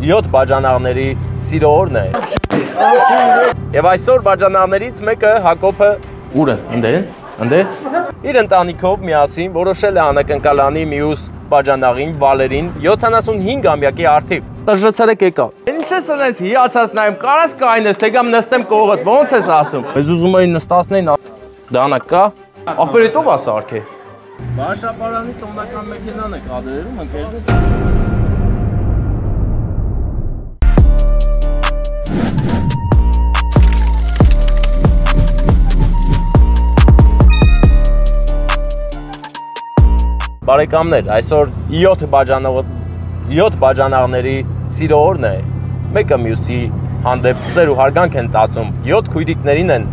7 բաժանաղների սիրո օրն է։ Եվ այսօր բաժանաղներից մեկը Հակոբը ուր է, ընդ է։ Իր ընտանիքով միասին որոշել է անակնկալանի մյուս բաժանաղին Վալերին 75-ամյակի արդիվ։ Տժժեցրեք եկա։ Ինչ ես անես հիացած նայում, կարաս կայնես, թե կամ նստեմ կողդ, ոնց ես ասում։ Ես ուզում էի նստացնեին, դանակ կա։ Ախպեր հետո բա սարքե։ Բաշապարանի տոնական մեքենան է կադրերում ընկերներ։ Բարեկամներ, այսօր 7 բաժանաղների սիրո օրն է, մեկը մյուսի հանդեպ սեր ու հարգանք են տածում, 7 քույրիկներին են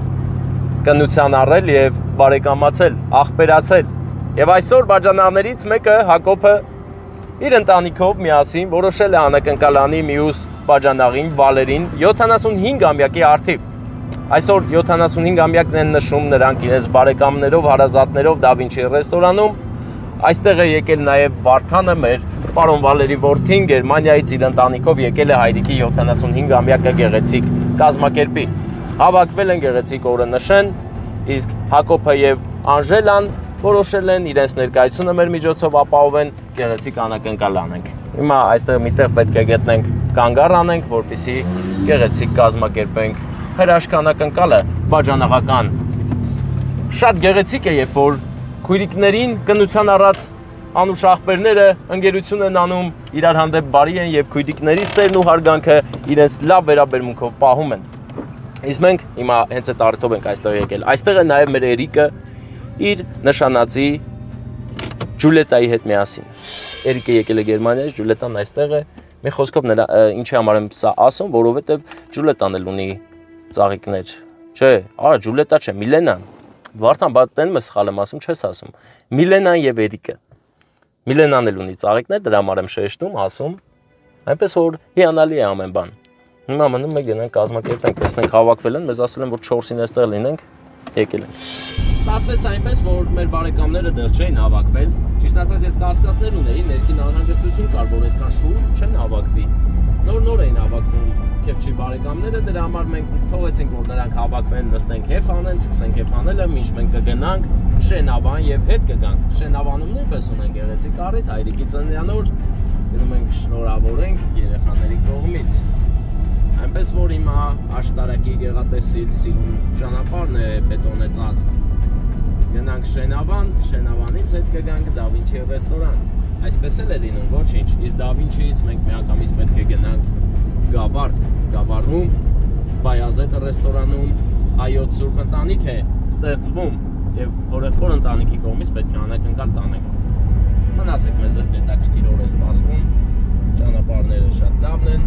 կնության առել և բարեկամացել, ախպերացել, և այսօր բաժանաղներից մեկը Հակոբը իր ընտանիքով միասին որոշել է անակնկալանի մյուս բաժանաղին Վալերին 75-ամյակի արդիվ։ Այսօր 75-ամյակն են նշում նրանք իրենց բարեկամներով, հարազատներով Da Vinci ռեստորանում։ Այստեղ է եկել նաև Վարդանը, մեր պարոն Վալերի որդին, Գերմանիայից իր ընտանիքով եկել է հայրիկի 75-ամյակը գեղեցիկ կազմակերպի։ Հավաքվել են գեղեցիկ օրը նշեն, իսկ Հակոբը և Անժելան որոշել են իրենց ներկայությունը մեր միջոցով ապահովեն, գեղեցիկ անակնկալ անենք։ Հիմա այստեղ միտեղ պետք է գտնենք կանգառ անենք, որպեսզի գեղեցիկ կազմակերպենք հրաշքանակնկալը բաժանաղական։ Շատ գեղեցիկ է, երբ որ քույրիկներին կնության առած անուշ աղբերները ընկերություն են անում, իրար հանդեպ բարի են և քույրիկների սերն ու հարգանքը իրենց լավ վերաբերմունքով պահում են։ Իսկ մենք հիմա հենց այդ առիթով ենք այստեղ եկել։ Այստեղ է նաև մեր Էրիկը իր նշանածի Ջուլիետայի հետ միասին։ Էրիկը եկել է Գերմանիայից, Ջուլիետան այստեղ է։ Մի խոսքով նրա ինչի համար եմ սա ասում, որովհետև Ջուլիետան էլ ունի ծաղիկներ։ Չէ, արա Ջուլիետա չէ, Միլենան։ Վարդան, բա տենում ես սխալ եմ ասում, չես ասում։ Միլենան և Էրիկը։ Միլենան էլ ունի ծաղիկներ, դրա համար եմ շեշտում, ասում։ Այնպես որ հիանալի է ամեն բան։ Հիմա մնում է գնանք կազմակերպենք, տեսնենք հավաքվել են, մեզ ասել են, որ 4-ին այստեղ լինենք, եկել ենք։ Ստացվեց այնպես, որ մեր բարեկամները դեռ չէին հավաքվել։ Ճիշտ ասած, ես կասկածներ ունեի, ներքին անհանգստություն կար, որ այսքան շուտ չեն հավաքվի։ Նոր էին հավաքվում քեֆչի բարեկամները, դրա համար մենք թողեցինք, որ նրանք հավաքվեն, նստենք հեֆ անեն, սկսենք հեֆ անելը, մինչ մենք կգնանք Շենավան և հետ կգանք։ Շենավանում նույնպես ունենք գեղեցիկ առիթ, հայրիկի ծննդյան օր, գնում ենք շնորհավորենք երեխաների կողմից։ Այնպես որ հիմա աշտարակի գեղատեսիլ սիրուն ճանապարհն է բետոնեցածք։ Գնանք Շենավան, Շենավանից հետ կգանք Da Vinci ռեստորան։ Այսպես էլ է լինում, ոչինչ, իսկ Da Vinci-ից մենք միանգամից պետք է գնանք Գավառ, Գավառում, Բայազետը ռեստորանում հայոց սուրբ ընտանիք է ստեղծվում և հորեղբոր ընտանիքի կողմից պետք է անակնկալ տանենք։ Մնացեք մեզ հետ, հետաքրքիր օր է սպասվում, ճանապարհները շատ լավն են,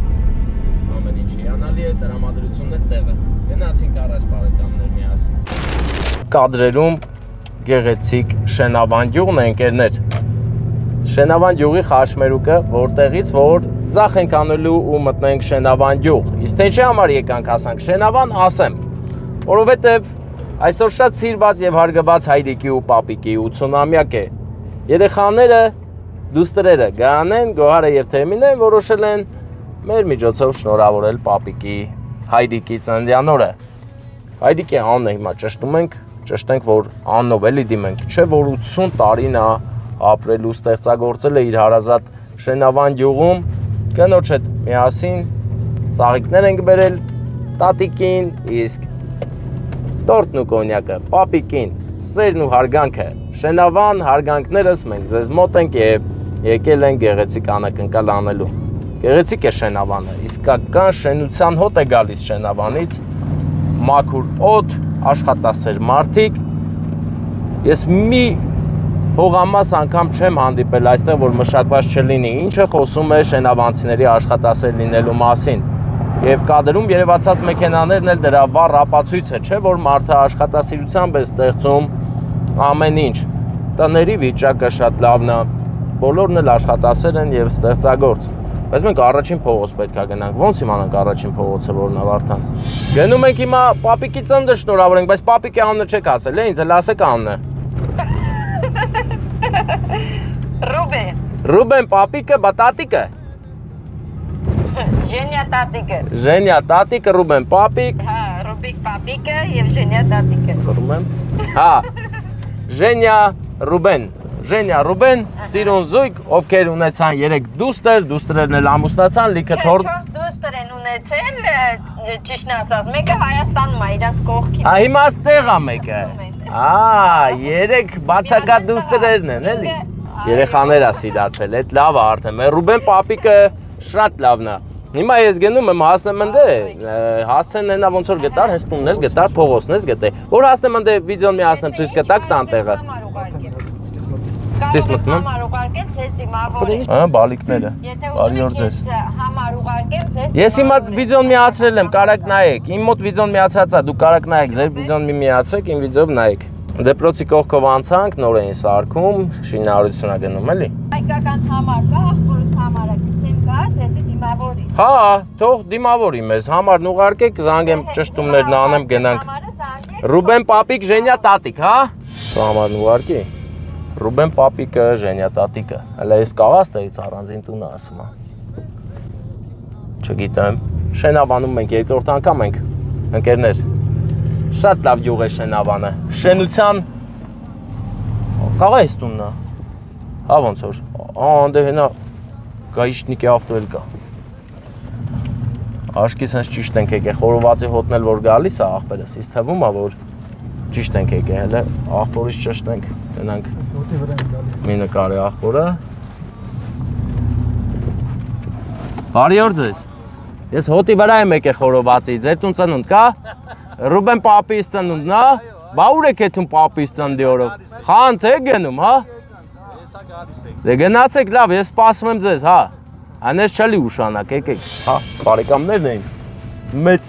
ամեն ինչ հիանալի է, տրամադրությունն է տեղը։ Գնացինք առաջ բարեկամներ միասին։ Կադրերում գեղեցիկ Շենավան գյուղն է, ընկերներ։ Շենավան գյուղի խաշմերուկը, որտեղից որ ձախ ենք անելու ու մտնենք Շենավան գյուղ։ Իսկ թե ինչի համար եկանք հասանք Շենավան, ասեմ, որովհետև այսօր շատ սիրված և հարգված հայրիկի ու պապիկի 80-ամյակ է։ Երեխաները, դուստրերը Գայանեն, Գոհարը և Թեմինեն որոշել են մեր միջոցով շնորհավորել պապիկի հայրիկի ծննդյան օրը։ Հայրիկի անունը հիմա ճշտենք, որ աննով էլի դիմենք, չէ որ 80 տարին է ապրել ու ստեղծագործել է իր հարազատ Շենավան գյուղում, կնոջ հետ միասին ծաղիկներ ենք բերել տատիկին, իսկ տորտն ու կոնյակը պապիկին, սերն ու հարգանքը, Շենավան հարգանքներս մենք ձեզ մոտ ենք և եկել ենք գեղեցիկ անակնկալ անելու։ Գեղեցիկ է Շենավանը, իսկական շենության հոտ է գալիս Շենավանից, մաքուր օդ, աշխատասեր մարդիկ։ Ես մի հողամաս անգամ չեմ հանդիպել այստեղ, որ մշակված չլինի, ինչը խոսում է շենավանցիների աշխատասեր լինելու մասին։ Եվ կադրում երևացած մեքենաներն էլ դրա վառ ապացույցը, չէ, որ մարդը աշխատասիրությամբ է ստեղծում ամեն ինչ։ Տների վիճակը շատ լավն է, բոլորն էլ աշխատասեր են և ստեղծագործ։ Բայց մենք առաջին փողոց պետք է գնանք, ոնց իմանանք առաջին փողոցը որն է Վարդան։ Գնում ենք հիմա պապիկի ծնունդը շնորհավորենք, բայց պապիկի անունը չեք ասել, ինձ էլ ասեք անունը։ Ռուբեն։ Ռուբեն, պապիկը, բա տատիկը։ Ժենյա տատիկը։ Ժենյա տատիկը, Ռուբեն պապիկ։ Հա, Ռուբիկ պապիկը եւ Ժենյա տատիկը։ Ռուբեն։ Հա։ Ժենյա Ռուբեն։ Ժենյա Ռուբեն, սիրուն զույգ, ովքեր ունեցան 3 դուստր, դուստերն էլ ամուսնացան, լիքը թոր։ 4 դուստր են ունեցել, ճիշտն ասած, մեկը Հայաստանում է, իրանց կողքին։ Ա հիմա ստեղ է մեկը։ 3 բացակա դուստերներն են, էլի։ Երեխաներ է սիրացել, այդ լավ է արդեն։ Մեր Ռուբեն պապիկը շատ լավն է։ Հիմա ես գնում եմ հասնեմ ընդ հասցեն հենա ոնց որ գտար, հենց տունն էլ գտար, փողոցն ես գտե։ Որ հասնեմ ընդ վիդեոն մի հասնեմ ցույց կտակ տան տեղը։ Ստես մտնում։ Համար ուղարկել ձեզ դիմավորի։ Ահա բալիկները։ Բարի օր ձեզ։ Համար ուղարկել ձեզ։ Ես հիմա վիդեոն միացրել եմ, կարակ նայեք։ Իմ մոտ վիդեոն միացած է, դուք կարակ նայեք, ձեր վիդեոն մի միացրեք, իմ վիդեոն նայեք։ Դեպրոցի կողքով անցանք, նոր էին սարքում, շինարարություն է գնում, էլի։ Հայկական համար կա, ախորոց համարը գցեմ կա, ձեզ դիմավորի։ Հա, թող դիմավորի մեզ, համարն ուղարկեք, զանգեմ ճշտումներն անեմ, գնանք։ Ռուբեն պապիկ, Ժենյա տատիկ, հա։ Համարն ուղարկի։ Ռուբեն պապիկը, Ժենյա տատիկը։ Հələ ես կաղաց տերից առանձին տունը ասում եմ։ Չգիտեմ, Շենավանում մենք երկրորդ անգամ ենք, ընկերներ։ Շատ լավ գյուղ է Շենավանը։ Շենության կաղա էս տունն է։ Հա ոնց որ։ Անդե հենա գայիշնիկի ավտո էլ կա։ Աշկի sense ճիշտ ենք եկել, խորովածի հոտնել որ գալիս է աղբերս, ինձ թվում է որ ճիշտ ենք եկել, հələ աղբորից ճշտենք, գնանք։ Մի նկարի աղբորը։ Բարի օր ձեզ։ Ես հոտի վրա եմ եկել խորովածի, ձեր տուն ծնունդ կա։ Ռուբեն պապիս ծնունդն է։ Բա ուր եք էթում պապիս ծննդի օրով։ Խանդ եք գնում, հա։ Դե գնացեք լավ, ես սպասում եմ ձեզ, հա։ Անես չլի ուշանակ, եկեք, հա, բարեկամներն էին։ Մեծ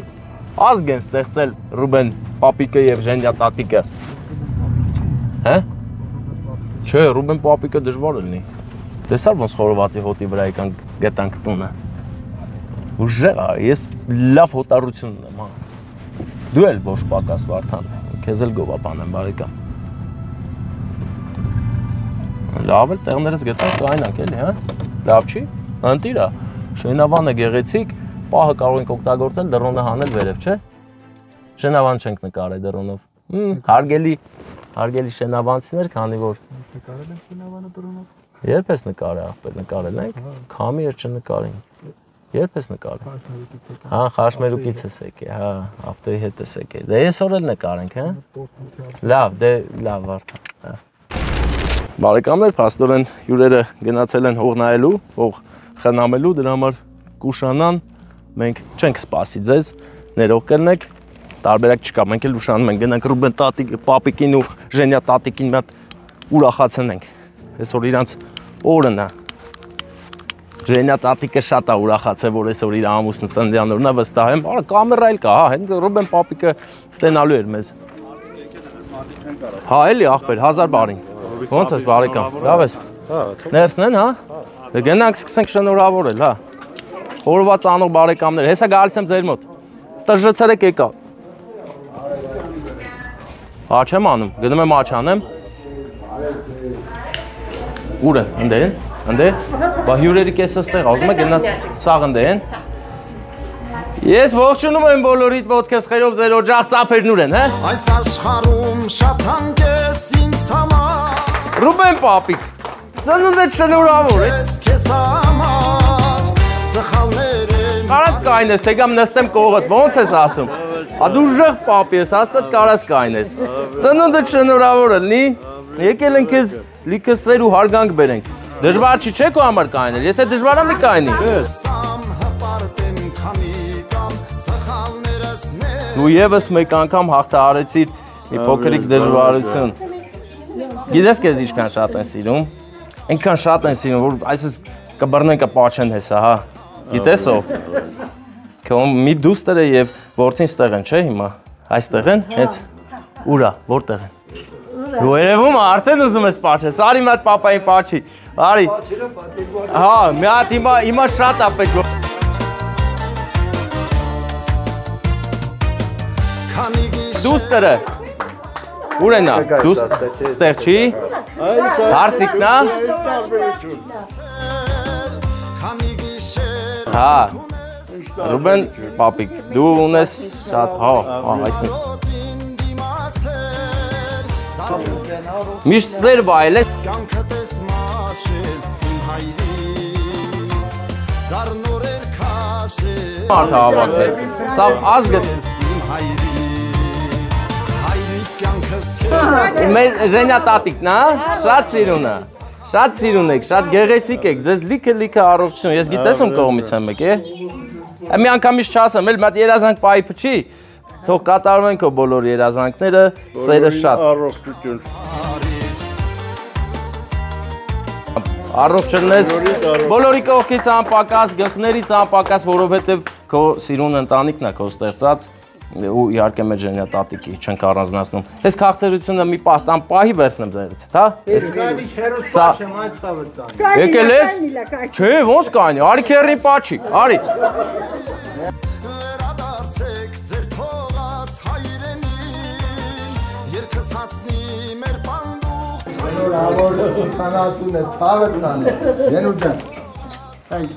ազգ են ստեղծել Ռուբեն պապիկը եւ Ժենյա տատիկը։ Հա։ Չէ, Ռուբեն պապիկը դժվար է լինի։ Տեսար ոնց խորովածի հոտի վրա եկանք գտանք տունը։ Ուժեղ է, ես լավ հոտառություն ունեմ, հա։ Դու էլ ոչ պակաս Վարդան, քեզ էլ գովաբան եմ, բարեկամ։ Լավ էլ տեղներս գտանք կայնանք էլի, հա։ Լավ չի։ Ընտիր է։ Շենավանը գեղեցիկ, պահը կարող ենք օգտագործել դռոնը հանել վերև, չէ։ Շենավան չենք նկարել դռոնով։ Հարգելի շենավանցիներ, քանի որ նկարել ենք շենավանը դռոնով։ Երբ ես նկարել, աղբեր նկարել ենք, քամի էր չնկարին։ Երբ ես նկարել։ Հա, Խաշմերուկից ես եկել, հա, ավտոյի հետ ես եկել։ Դե այսօր էլ նկարենք, հա։ Լավ, դե լավ Վարդան, հա։ Բարեկամներ, փաստորեն հյուրերը գնացել են հող նայելու, հող խնամելու, դրա համար կուշանան, մենք չենք սպասի ձեզ, ներող կլնեք, տարբերակ չկա, մենք էլ ուշանում ենք, գնանք Ռուբեն պապիկին ու Ժենյա տատիկին մի հատ ուրախացնենք, այսօր իրանց օրն է, Ժենյա տատիկը շատ է ուրախացել, որ այսօր իր ամուսնու ծննդյանորն է, վստահ եմ, կամերա էլ կա, հա, հենց Ռուբեն պապիկը տենալու էր մեզ։ Հա, էլի աղբեր, 1000 բարին։ Ոնց ես բարեկամ, լավ ես։ Ներսն են, հա։ Դե գնանք սկսենք շնորհավորել, հա։ Խորոված անող բարեկամներ, հեսա գալիս եմ ձեր մոտ։ Տժժեցրեք եկա։ Հա, չեմ անում, գնում եմ աչ անեմ։ Ուր է, ընդ են, ընդ է։ Բա հյուրերի կեսը ստեղ, ուզում եք գնաց սաղ ընդ են։ Ես ողջունում եմ բոլորիդ ոդքես խերով ձեր օջախ ծափերն ուր են, հա։ Այս աշխարհում շատ հանգես ինձ համար Ռուբեն պապիկ, ծնունդդ շնորհավոր է։ Ես քեզ համար սխալներ եմ Կարաս կայնես, թե գամ նստեմ կողդ, ոնց ես ասում։ Ա դու ուժեղ պապի ես, հաստատ կարաս կայնես։ Ծնունդդ շնորհավոր լինի։ Եկել ենք քեզ լիքը սեր ու հարգանք բերենք։ Դժվար չի չէ քո համար կայնել, եթե դժվար է մի կայնի։ Դու եւս մեկ անգամ հաղթահարեցիր մի փոքրիկ դժվարություն։ Գիտես քեզ ինչքան շատ են սիրում։ Այնքան շատ են սիրում, որ այսպես կբռնեն կպաչեն հեսա, հա։ Գիտես ով։ Քո մի դուստր է եւ որդին ստեղ են, չէ՞ հիմա։ Այստեղ են, հենց ուրա, որտեղ են։ Դու երևում արդեն ուզում ես պաչես, արի մի հատ պապային պաչի։ Արի։ Հա, մի հատ հիմա շատ է պետք։ Դուստերը։ Ուր է նա։ Ստեղ չի։ Հարսիկն է։ Հա, Ռուբեն պապիկ, դու ունես շատ, հայտնի։ Միշտ սեր վայել է։ Մարդ հավատել, սավ ազգը։ Մեր ժենյա տատիկն է, շատ սիրուն է, շատ սիրուն եք, շատ գեղեցիկ եք, ձեզ լիքը առողջություն, ես գիտես ում կողմից եմ եք, մի անգամից չասեմ, էլ մատ երազանք պայի փչի, թող կատարում են քո բոլոր երազանքները, սերը շատ։ Առողջ չլնես, բոլորի կողքից անպակաս, գլխներից անպակաս, որովհետև քո սիրուն ընտանիքն է քո ստեղծած ու իհարկե մեր ժենյա տատիկի չենք առանձնացնում։ Ես քաղցրությունը մի պահ տան պահի վերցնեմ ձերից, հա։ Եկել ես։ Չէ, ոնց կանի, արի քերին պաչիկ, արի։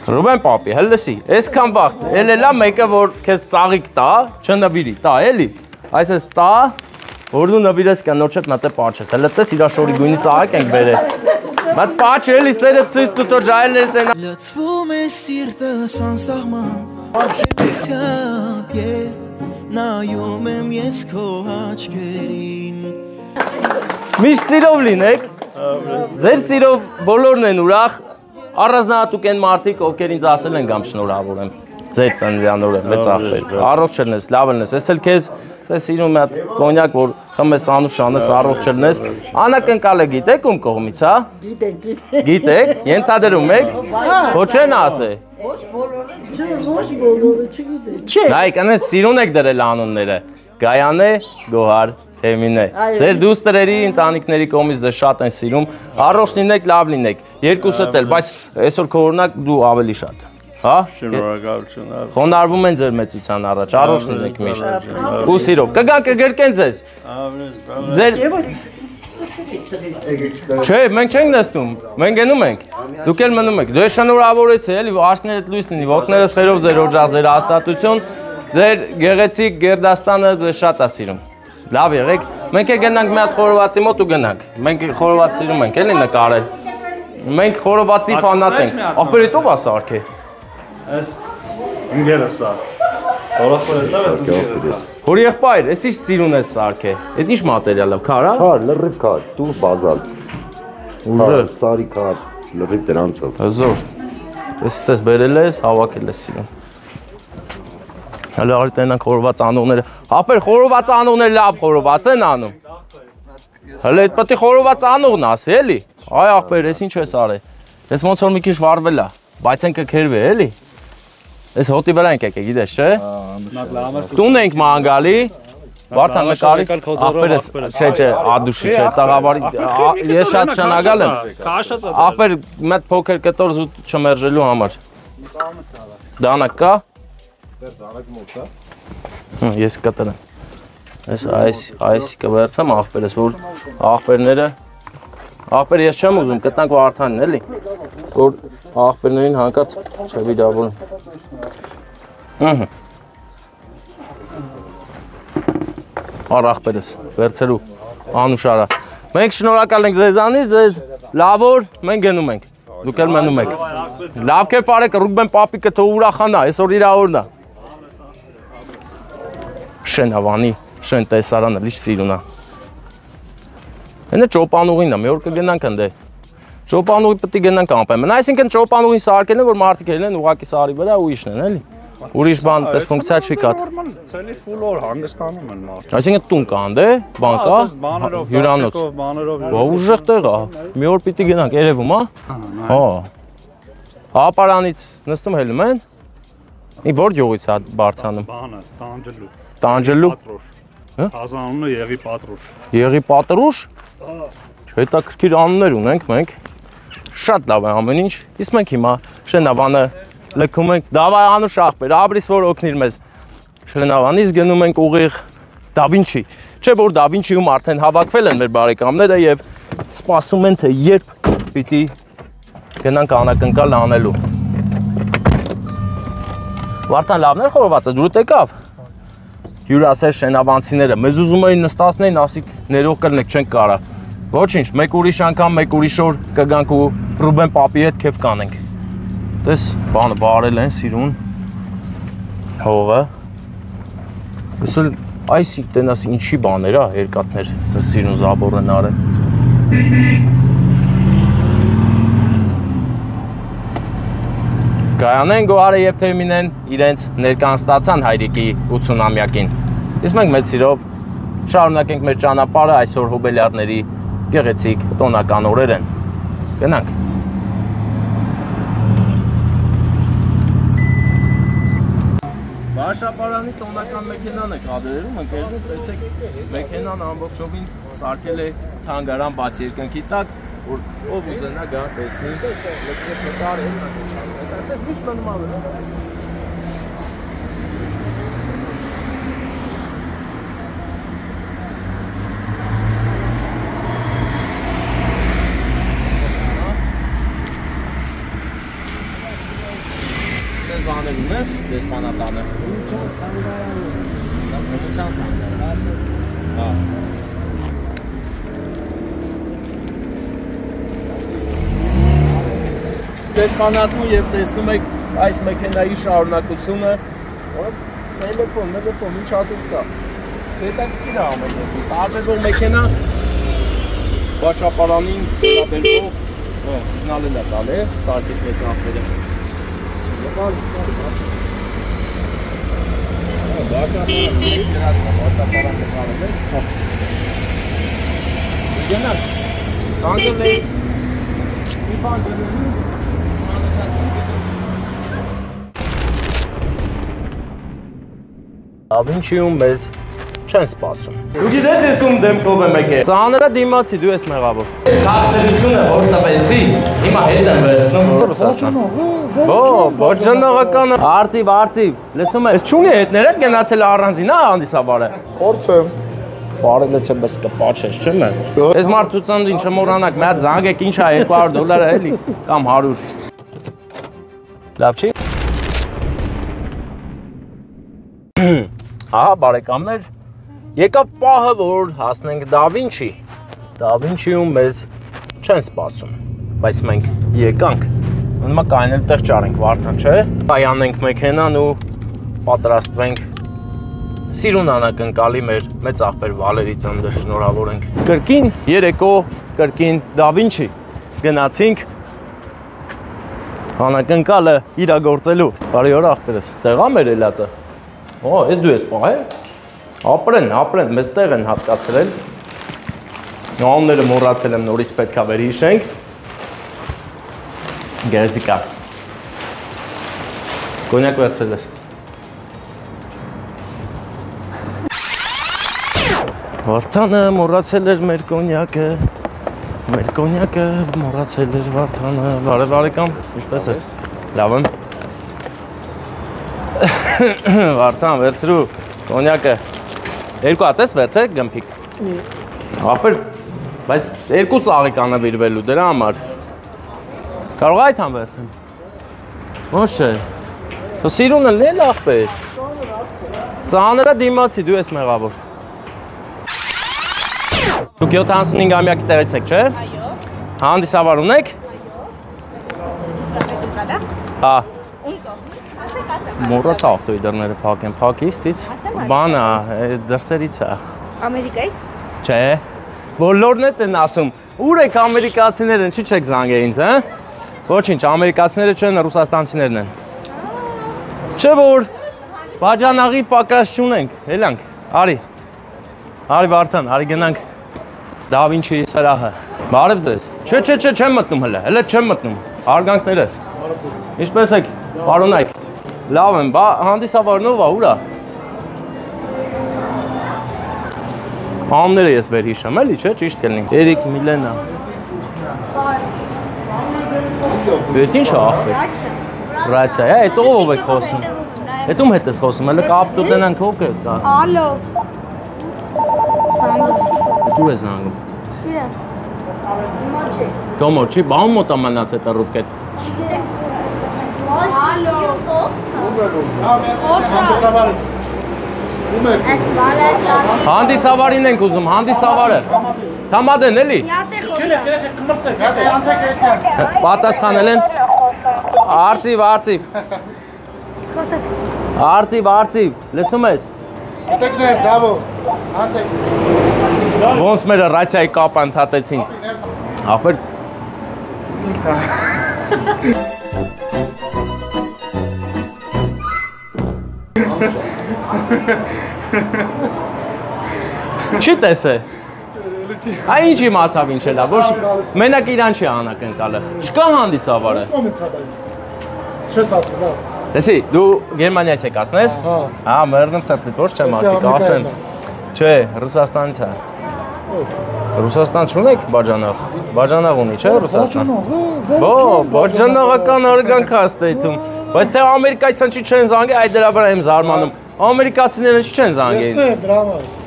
Ռուբեն պապի, հլսի, այսքան վաղ, էլելա մեկը, որ քեզ ծաղիկ տա, չնվիրի, տա, էլի, այս ես տա, որ դու նվիրես կան, նոր չետ մատե պաչես, հլը տես իրա շորի գույնի ծաղակ ենք բերել, մատ պաչ էլի սերը ծույս տուտոր ժայլներից են լծվում է սիրտը սանսաղման, ակեպեցյապ երբ նայում եմ ես քո աչքերին Միշտ սիրով լինեք, ձեր սիրով բոլորն են ուրախ, առանձնահատուկ են մարդիկ, ովքեր ինձ ասել են կամ շնորհավորեմ, ձեր ծննդյանօրը, մեծ աղբեր, առողջ ելնես, լավ ելնես, ես էլ քեզ սիրում եմ կոնյակ, որ խմես Անուշ անես, առողջ ելնես, անակնկալը գիտեք ում կողմից, հա? Գիտեք, ենթադրում եք, ոչ չեն ասե։ Ոչ բոլորը չգիտեք։ Նայք, անես սիրուն եք դրել անունները, Գայանե, Գոհար, Էմինե, ձեր դուստրերի, ընտանիքների կողմից ձեզ շատ են սիրում, առողջ լինեք, լավ լինեք, երկուսդ էլ, բայց այսօր քո օրինակ դու ավելի շատ, հա? Շնորհակալություն։ Խոնարհվում են ձեր մեծության առաջ, առողջ լինեք միշտ, ու սիրով, կգան կգրկեն ձեզ, չէ, մենք չենք նստում, մենք գնում ենք, դուք էլ մնում եք, դու ես շնորհավորեցի, էլի, աշկներդ լույս լինի, ողքներս խերով ձեր օջախ, ձեր հաստատություն, ձեր գեղեցիկ Գերդաստանը ձեզ շատ է սիրում։ Լավ եղեք, մենք գնանք մի հատ խորովածի մոտ ու գնանք, մենք խորոված սիրում ենք, էլի նկարել, մենք խորովածի ֆանատ ենք, ախպեր էտ ով է սարքե։ Ես ինգերս սա, հորախպեր ես սա, հոր եղբայր, ես ինչ սիրուն ես սարքե, էտ ինչ մատերիալ է, քար է։ Քար, լրիվ քար, տուր բազալ, ուժը, սարի քար, լրիվ դրանցով։ հզոր, ես ես բերել ես, հավաքել ես սիրում։ Հələ արի տենանք խորոված անողները, հապեր խորոված անողները լավ խորոված են անում։ Հələ էդ պետի խորոված անողն ասի, էլի։ Այ աղբեր, ես ինչ ես արել։ Ես ոնց որ մի քիչ վարվել է, բայց են կքերվի, էլի։ Ես հոտի վրա ենք եկել, գիտես, չէ։ Տուն ենք մանգալի, Վարդան նկարի, աղբերս, չէ, ադուշի չէ, ծաղավարի, ես շատ շնագալ եմ։ Աղբեր, մետ փոքր կտոր զուտ չմերժելու համար։ Դանակ կա։ Ես կտրեմ, այս կվերցեմ աղբերս, որ աղբերները, աղբեր ես չեմ ուզում, կտնանք Վարդանին, էլի, որ աղբերներին հանկարծ չվիրավորում։ Առ աղբերս, վերցելու, Անուշ արա։ Մենք շնորհակալ ենք ձեզանից, ձեզ լավ օր, մենք գնում ենք, դուք էլ մնում եք։ Լավ կերպ արեք, Ռուբեն պապիկը թող ուրախանա, այսօր իր օրն է։ Շեն ավանի, շեն տեսարանը, լիշ սիրուն է։ Հենը ճոպանուղին է, մի օր կգնանք ընդ է։ Ճոպանուղի պտի գնանք անպայման, այսինքն ճոպանուղին սարքել են, որ մարդիկ ելեն ուղակի սարի վրա ու իշնեն, էլի։ Ուրիշ բան, պես ֆունկցիա չի կա։ Ցելի ֆուլ օր հանգստանում են մարդիկ։ Այսինքն տուն կա ընդ է, բան կա, հյուրանոց։ Բա ուժեղ տեղ է, մի օր պիտի գնանք, երևում, հա։ Հա։ Ապարանից նստում հելում են։ Որ յուղից է բարձանում։ Բանը, տանջելու։ Տանջելու։ Ազանունը Եղի Պատրուշ։ Եղի Պատրուշ։ Հետաքրքիր անուններ ունենք մենք։ Շատ լավ է ամեն ինչ։ Իսկ մենք հիմա Շենավանը լքում ենք, դավայ Անուշ աղբեր, ապրիս որ օգնիր մեզ։ Շենավանից գնում ենք ուղիղ Դավինչի։ Չէ որ Դավինչիում արդեն հավաքվել են մեր բարեկամները եւ սպասում են թե երբ պիտի գնանք անակնկալ անելու։ Վարդան լավներ խորոված է, դուր եկավ։ Հյուրասեր շենավանցիները մեզ ուզում էին նստացնեին, ասիկ ներող կլնեք չենք կարա։ Ոչինչ, մեկ ուրիշ անգամ, մեկ ուրիշ օր կգանք ու Ռուբեն պապի հետ քեֆ կանենք։ Տես, բանը բարել են սիրուն։ Հողը։ Գսել այս տենաս ինչի բաներ է, երկաթներ, սիրուն զաբորն արել։ Գայանեն, Գոհարը և Թեմինեն իրենց ներկանստացան հայրիկի 80-ամյակին։ Իսկ մենք մեծ սիրով շարունակենք մեր ճանապարհը այսօր հոբելյարների գեղեցիկ տոնական օրեր են։ Գնանք։ Բաշապարանի տոնական մեքենան է կադրերում, ընկերներ, տեսեք, մեքենան ամբողջովին սարքել է թանգարան բաց երկնքի տակ, որ ով ուզենա գա տեսնի, լքսես նկար է, տեսես միշտ մնում ավել։ Սես բաներ ունես, դեսպանատանը։ Մտության թանգարան։ Դեսպանատում և տեսնում եք այս մեքենայի շարունակությունը, տելեֆոն, ինչ ասես կա, հետաքրքիր է ամեն ինչ, տարբերվող մեքենա, բաշապարանին տարբերվող սիգնալել է տալ է, սարկիս մեծ աղբերը։ Բաշապարան նկարել ես, գնանք, կանգել ենք, մի բան դնելու, Ավինչիում մեզ չեն սպասում։ Դու գիտես ես ում դեմքով եմ եկել։ Ծանրը դիմացի, դու ես մեղավոր։ Կարծելությունը որ տպեցի, հիմա հետ եմ վերցնում Ռուսաստան։ Ոչ ջնողականը։ Արծիվ, լսում ես, չունի հետներ հետ գնացել առանձին, հա հանդիսաբարը։ Փորձեմ։ Բարելը չես կպաչես, չեմ է։ Այս մարդուցան ինչ մոռանաք, մի հատ զանգեք, ինչ է $200 էլի կամ 100։ Լավ չի։ Ահա բարեկամներ, եկավ պահը, որ հասնենք Դավինչի։ Դավինչիում մեզ չեն սպասում, բայց մենք եկանք։ Մնում է կայնել տեղ ճարենք Վարդան, չէ։ Կայանենք մեքենան ու պատրաստվենք սիրուն անակնկալի մեր մեծ աղբեր Վալերի ծննդը շնորհավորենք։ Կրկին երեկո, կրկին Դավինչի գնացինք անակնկալը իրագործելու։ Բարի օր աղբերս, տեղա մեր ելածը։ Օ, ես դու ես պահել, ապրեն, մեզ տեղ են հատկացրել, նոանները մորացել եմ նորից պետք է վեր հիշենք, գերզիկա, կոնյակ վերցրել ես, Վարդանը մորացել էր մեր կոնյակը, մորացել էր Վարդանը, բարեկամ, ինչպես ես, լավ եմ, Վարդան, վերցրու, կոնյակը, երկու ատես վերցեք գմպիկ, ապեր, բայց երկու ծաղիկ անավիրվելու դրա համար, կարող այդ համ վերցեմ, ոչ է, թո սիրունը լել աղբեր, ծանրը դիմացի, դու ես մեղավոր, դուք 75-ամյակի տեղից եք, չէ? Այո, հանդիսավար ունեք? Հա, մորաց ավտոյի դռները փակ են, փակիստից, բանա, դրսերից է։ Ամերիկայից? Չէ, բոլորն են ասում, ուր եք ամերիկացիներն, չի չեք զանգե ինձ, ոչինչ, ամերիկացիները չեն, ռուսաստանցիներն են։ Չէ որ, բաջանաղի պակաս չունենք, հելանք, արի Վարդան, արի գնանք Դավինչի սրահը, բարև ձեզ, չէ, չեմ մտնում հլը չեմ մտնում, արգանքներ ես, ինչպես եք, պարոնայք, լավ եմ, հանդիսավարնով ուրա, ամները ես վեր հիշեմ, էլի չէ, ճիշտ կլնի, Երիկ Միլենա, Ետ ինչ աղբեր, Ռացիա, էտ ով եք խոսում, էտ ում հետ ես խոսում, հլը կապ տուտենանք ով կետ կա, Ալո, դու ես զանգում, Կոմոր չի, բան մոտ ամանած էտ առուպ կետ, Հանդիսավարին ենք ուզում, հանդիսավարը։ Համադեն էլի։ Պատասխանել են։ Արծիվ, արծիվ, լսում ես։ Ոնց մեր ռացիայի կապ ընդհատեցին։ Ախպեր Չի տեսե։ Այ ինչ իմացավ ինչ էլա, ոչ մենակ իրան չի անակնկալը։ Չկա հանդիսավարը։ Չես ասել, հա։ Տեսի, դու Գերմանիայից եք ասնես։ Հա, մեռնում ցած ոչ չեմ ասի, կասեն։ Չէ, Ռուսաստանից է։ Ռուսաստան չունեք բաժանող։ Բաժանող ունի, չէ՞ Ռուսաստան։ Բաժանողական օրգանք հաստատում։ Բայց թե ամերիկացիան չի չեն զանգի, այդ դրա վրա եմ զարմանում։ Ամերիկացիները չեն զանգի։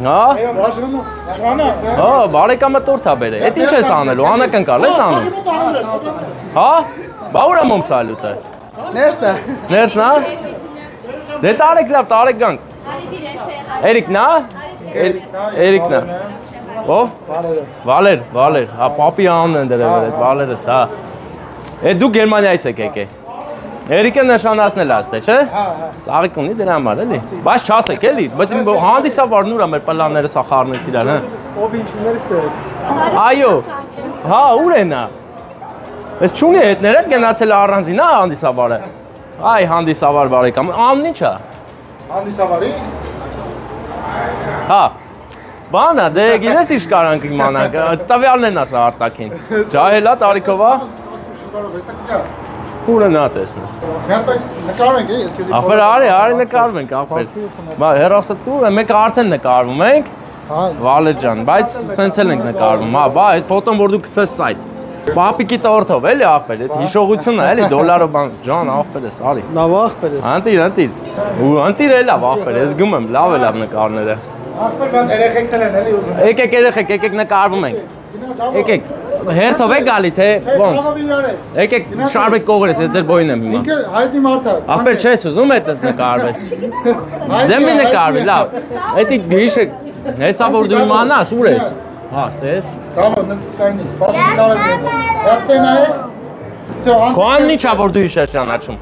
Հա։ Հա, բարեկամը տորթ է բերել։ Էդ ինչ ես անելու, անակնկալ ես անում։ Հա։ Բա ուր եմ ցալուտը։ Ներսն է։ Դե տարեք լավ, տարեք գանք։ Էրիկն է։ Էրիկն է։ Ով։ Վալեր, հա, պապի անունն են դրել այդ Վալերս, հա։ Է դու Գերմանիայից եք եկել։ Էրիկը նշանացնել աստ է, չէ՞։ Հա։ Ծաղիկ ունի դրա համար, էլի։ Բայց չասեք, էլի, բայց հանդիսավարն ուր է մեր պլանները սա խառնեց իրար, հա։ Ով ինչներս դեր։ Այո։ Հա, ուր է նա։ Ես չունի հետներ հետ գնացել առանձին, հա, հանդիսավարը։ Այ հանդիսավար բարեկամ, անունն ի՞նչ է։ Հանդիսավարի։ Հա։ Բանա, դե գիտես ինչ կարանք իմանանք, տվյալն են ասա արտաքին։ Ջահելա տարիքովա։ Ուր նա տեսնես։ Նկարում ենք, ես քեզ։ Ախպեր արի նկարում ենք, ախպեր։ Բա հերոսը դու մենք արդեն նկարվում ենք։ Վալեր ջան, բայց սենց էլ ենք նկարվում։ Հա, բա այդ ֆոտոն որ դու գցես սայթ։ Պապիկի տորթով էլի ախպեր, այդ հիշողությունն է էլի դոլարով բան, ջան ախպեր ես, արի։ Լավ ախպեր ես։ Անտիր։ Ու անտիր է լավ ախպեր, ես գում եմ, լավ է լավ նկարները։ Ախպեր բան երեխեքն են էլի ուզում։ Եկեք երեխեք, եկեք նկարվում ենք։ Եկեք, հերթով եք գալի թե ոնց։ Եկեք շարվեք կողերես, ես ձեր բոյին եմ հիմա։ Ինքը հայտնի մարդ է։ Ախպեր չես ուզում այդպես նկարվես։ Դե մի նկարվի, լավ։ Էդի հիշեք, հեսա որ դու իմանաս, ուր ես։ Հա, ստես։ Դավո, նստկայնի, սպասի նկարել։ Հաստե նայեք։ Քո անունի չա որ դու իշես ճանաչում։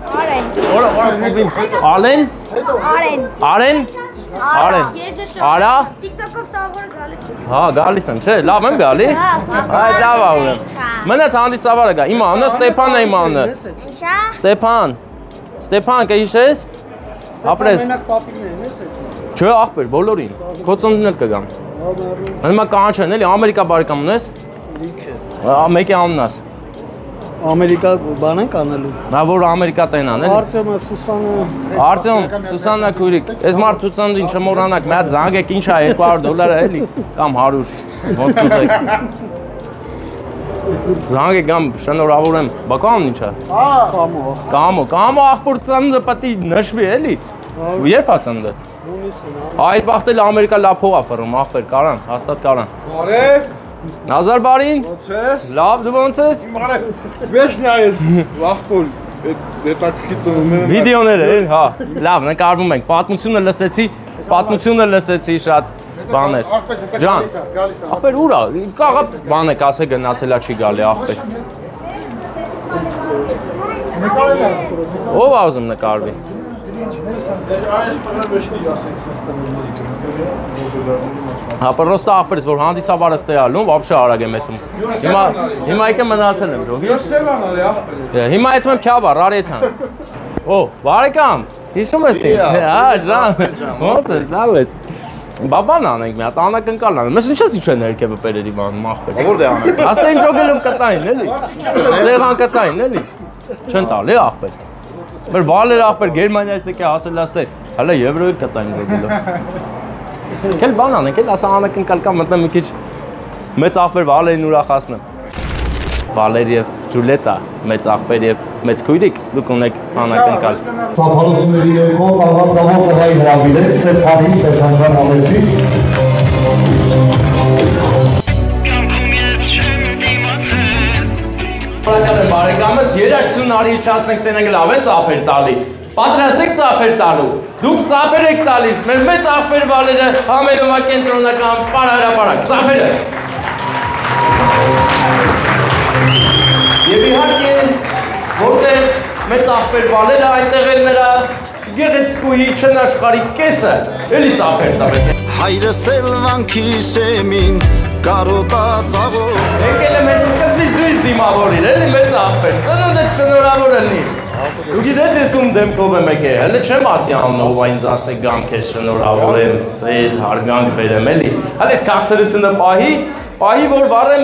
Ալեն։ Արա։ TikTok-ով սավորը գալիս եմ։ Հա, գալիս եմ, չէ, լավ եմ գալի։ Այ լավ ա ուրեմն։ Մնաց հանդիսավարը գա։ Իմ անունը Ստեփանն է իմ անունը։ Ինչա։ Ստեփան, կհիշես։ Ապրես։ Մենակ պապիկներն ես այդ։ Չէ, ախպեր, բոլորին։ Քո ծնունդն էլ կգամ։ Հիմա կանչեն էլի Ամերիկա բարեկամ ունես։ Լիքը։ Մեկի անունն աս։ Ամերիկա բան ենք անելու։ Նա որ Ամերիկա տենան էլի։ Արտեմը, Սուսանը։ Արտեմ, Սուսաննա քույրիկ, այս մարդու ծնունդին չմոռանաք, մի հատ զանգեք, ինչ է $200 էլի կամ 100, ոնց կուզեք։ Զանգեք կամ շնորհավորեմ, բա կանն ինչ է։ Կամո ախպոր ծնունդը պետք է նշվի էլի։ Երբ է ծնունդը։ Այդ վաղտել Ամերիկա լավ փող է ֆռում, ախպեր, կարան, հաստատ կարան։ Բարև։ Նազար բարին։ Ոնց ես։ Լավ, դու ոնց ես։ Բարև։ Վեշ նայես։ Վախպոլ։ Դետակի ծնունդները։ Վիդեոներ էլ, հա, լավ, նկարվում ենք, պատմությունը լսեցի շատ բաներ։ Ջան, ախպեր ուր է, կաղա բան եք ասե գնացելա չի գալի ախպեր։ Նկարել է։ Ով է ուզում նկարվի։ Հա, պրոստը ախպերս, որ հանդիսավարը ստե ալում, վաբշե արագ եմ եթում։ Հիմա եկը մնացել եմ, ժողի։ Հիմա եթում եմ քյաբար, արեթան։ Օ, բարեկամ, հիշում ես ինձ, հա, ջան, ոնց ես, լավ ես։ Բաբան անենք մի հատ, անակնկալ անենք, մեզ ինչ ես ինչ են ներքևը պերերի բանում, ախպեր։ Որդ է անենք։ Աստ են ճոգելով կտային, էլի, սեղան կտային, էլի, չեն տալ, ախպեր։ Մեր վալեր ախպեր Գերմանիայից եկե ասել աստե, հələ եվրոյի կտային գոգելով։ Կել բան անենք, էլ ասա անակնկալ կա մտնեմ մի քիչ մեծ ախպեր վալերին ուրախացնեմ։ Վալեր և Ջուլետա, մեծ ախպեր և մեծ քույրիկ, դուք ունեք անակնկալ։ Ծափարությունների ներքո աղանդավոր տղայի հրավիրեց Ստեփանի Ստեփանյան ամեսի։ Բարեկամ բարեկամս երաշտություն արի չասնենք տենենք լավ է ծափեր տալի։ Պատրաստ եք ծափեր տալու։ Դուք ծափեր եք տալիս, մեր մեծ աղբեր վալերը համերումա կենտրոնական պարահրապարակ, ծափերը։ Եվ իհարկե, որտեղ մեծ աղբեր վալերը այնտեղ էլ նրա գեղեցկուհի չնաշխարի կեսը, էլի ծափեր։ Հայրս էլ վանքի շեմին կարոտած աղոտ Եկել եմ հենց սկզբից դույս դիմավորիր, էլի մեծ աղբեր, ծնունդը շնորհավոր ելնի։ Դու գիտես ես ում դեմքով եմ եկել, հələ չեմ ասի անունով այնց ասեք գամ քեզ շնորհավորեմ, ծեր, հարգանք բերեմ էլի։ Հələ ես քաղցրությունը պահի որ վառեմ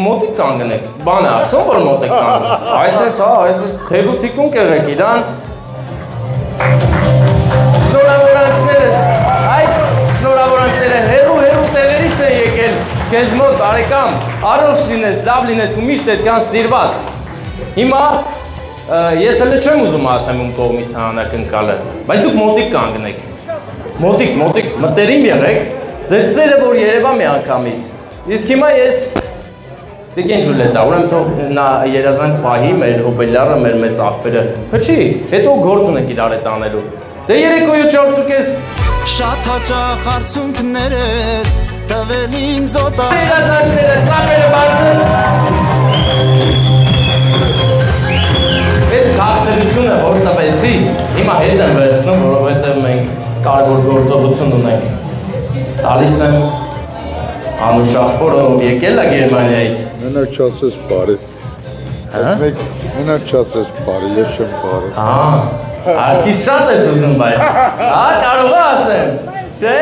մոտիկ կանգնեք, բան է ասում որ մոտիկ կանգնեք։ Այսպես հա, այսպես թեբու թիկունք եղեք իրան։ Շնորհավորանքներս, այս շնորհավորանքները հերու տեղերից են եկել քեզ մոտ բարեկամ, առողջ լինես, լավ լինես ու միշտ այդքան սիրված։ Հիմա ես հələ չեմ ուզում ասեմ ում կողմից անակնկալը, բայց դուք մոտիկ կանգնեք։ Մոտիկ, մտերիմ եղեք, ձեր սերը որ երևա մի անգամից։ Իսկ հիմա ես դե ինչ ուլետա, ուրեմն թող նա երազանք պահի մեր հոբելյարը, մեր մեծ աղբերը։ Փչի, հետո գործ ունենք իրար հետ անելու։ Դե երեկոյու չորցուկես Շատ հաճախ արցունքներս տվել ինձ օտար երազանքները ծափերը բարձր Ես քաղցրությունը որ տվեցի, հիմա հետ եմ վերցնում, որովհետև մենք կարևոր գործողություն ունենք։ Տալիս եմ Անուշախորը եկել է Գերմանիայից։ Մենակ չասես բարի։ Մենակ չասես բարի, ես չեմ բարի։ Աշկից շատ ես ուզում բայց։ Կարող է ասեմ, չէ՞։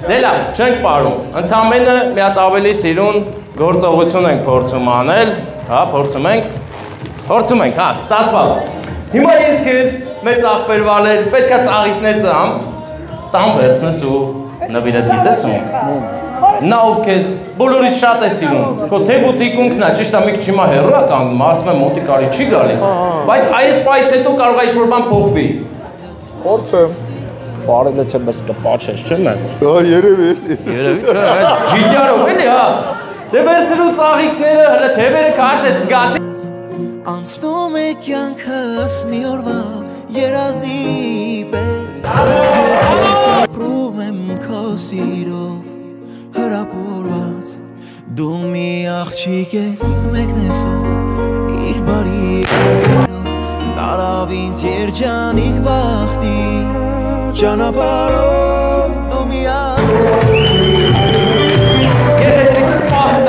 Դե լավ, չենք պարում։ Ընդամենը մի հատ ավելի սիրուն գործողություն ենք փորձում անել, հա, փորձում ենք, հա, ստացվավ։ Հիմա ես քեզ մեծ աղբեր վալել, պետքա ծաղիկներ տամ վերցնես ու նվիրես գիտես ում։ Նա ով քեզ բոլորից շատ է սիրում, քո թեբու թիկունքն է, ճիշտ է մի քիչ հիմա հեռու է կանգնում, ասում եմ մոտիկ արի չի գալի, բայց այս պայից հետո կարող է ինչ-որ բան փոխվի։ Փորձեմ։ Բարելը չէ, բայց կպաչես, չեմ է։ Դա երևի էլի։ Երևի չէ, այդ ջիդյարով էլի հա։ Դե վերցրու ծաղիկները, հələ թևերը քաշեց, զգացի։ Անցնում է կյանքս մի օրվա երազի պես Ես ապրում եմ քո սիրով հրապուրված Դու մի աղջիկ ես մեկնեսով իր բարի Տարավ ինձ երջանիկ բախտի Ճանապարհով դու մի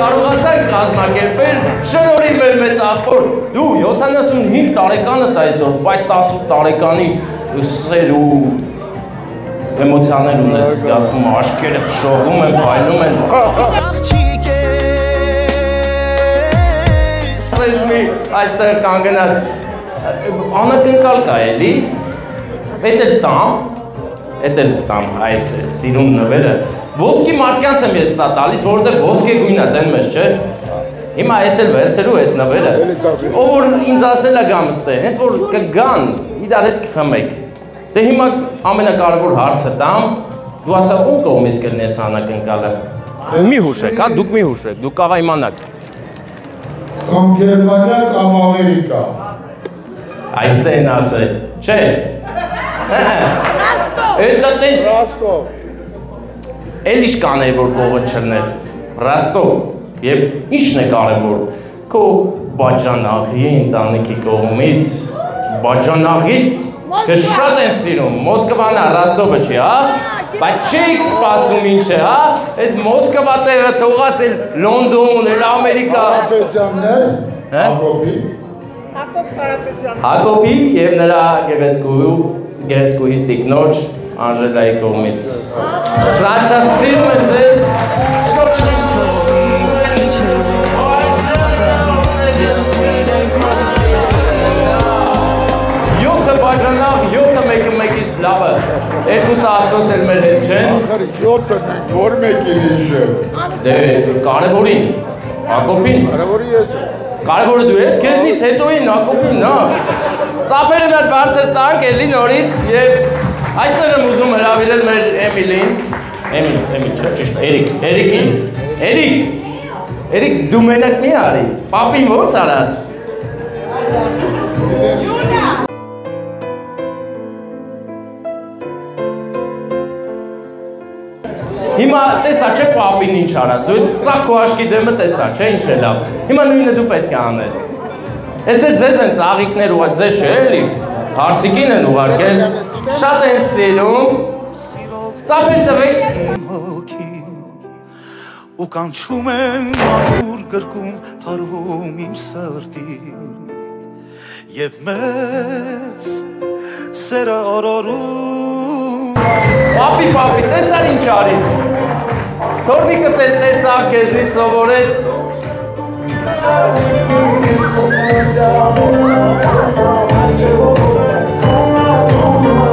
Կարողացանք կազմակերպել շնորհիվ մեր մեծ աղբոր դու 75 տարեկանդ այսօր, բայց 18 տարեկանի սեր ու էմոցիաներ ունես զգացում, աչքերը շողում են, փայլում են։ Այստեղ կանգնած անակնկալ կա էլի, էդ էլ տամ այս սիրուն նվերը Ոսկի մարդկանց եմ ես սա տալիս, որովհետև ոսկե գույն է տեն մեզ, չէ։ Հիմա ես էլ վերցելու ես նվերը, ով որ ինձ ասել է գամստե, հենց որ կգան, իրար հետ կխմեք։ Դե հիմա ամենակարևոր հարցը տամ, դու ասա ում կողմից կլինես անակնկալը։ Մի հուշեք, հա, դուք մի հուշեք, դուք կարող իմանաք։ Կամ Գերմանիա, կամ Ամերիկա։ Այստեղ են ասել, չէ։ Էդա տենց։ Ռաստով։ Էլ ինչ կարևոր կողը չլներ, Ռաստով և ինչն է կարևոր, քո բաջանաղի ընտանիքի կողմից, բաջանաղի քեզ շատ են սիրում, Մոսկվան է, Ռաստովը չի, հա, բայց չեք սպասում ինչ է, հա, այս Մոսկվա տեղը թողած էլ Լոնդոն, էլ Ամերիկա, Հակոբի և նրա գեղեցկուհի տիկնոջ Անժելայի կողմից։ Շատ սիրում են ձեզ։ Յոթը բաժանավ, յոթը մեկը մեկից լավը։ Երկուսը ափսոս էլ մեր հետ չեն։ Յոթը մենք որ մեկին իժեմ։ Դե կարևորին, Հակոբին։ Կարևորի ես։ Կարևորը դու ես, քեզնից հետոին Հակոբին, հա։ Ծափերը մեր բարձր տանք էլի նորից և Այստեղ եմ ուզում հրավիրել մեր Էմիլին, Էմիլ չէ, ճիշտ, Էրիկին, Էրիկ, դու մենակ մի արի, պապին ոնց արած, Հիմա տեսա չէ պապին ինչ արած, դու սա քո աշկի դեմը տեսա, չէ ինչ է լավ։ Հիմա նույնը դու պետք է անես։ Էս է ձեզ են ծաղիկներ ուղարկել, ձեզ չէ էլի, հարսիկին են ուղարկել, շատ են սիրում, ծափեր տվեք։ Ու կանչում են մաքուր գրկում թարվում իմ սրտին Եվ մեզ սերը արարում Պապի, տեսար ինչ արի։ Թորնիկը տեսավ, քեզնից սովորեց։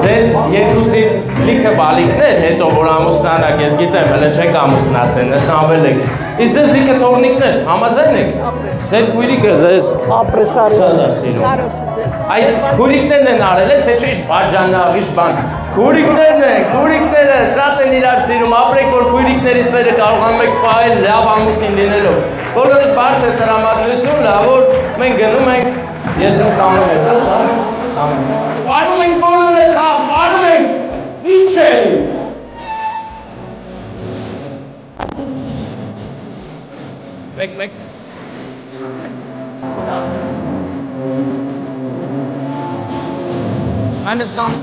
Ձեզ երկուսի լիքը բալիկներ, հետո որ ամուսնանաք, ես գիտեմ, հələ չեք ամուսնացել, նշանվել եք։ Իսկ ձեզ լիքը թորնիկներ, համաձայն եք։ Ձեր քույրիկը ձեզ շատ է սիրում։ Այդ քույրիկներն են արել եք, թե չէ ինչ բաժանավ, ինչ բան։ Քույրիկները շատ են իրար սիրում, ապրեք, որ քույրիկների սերը կարողանում եք պահել լավ ամուսին լինելով։ Բոլորը բարձր տրամադրություն, լավ որ մենք գնում ենք, ես եմ կանում եմ, հա։ Պարում ենք բոլորը, պարում ենք, ինչ է։ Մեկ։ Understand.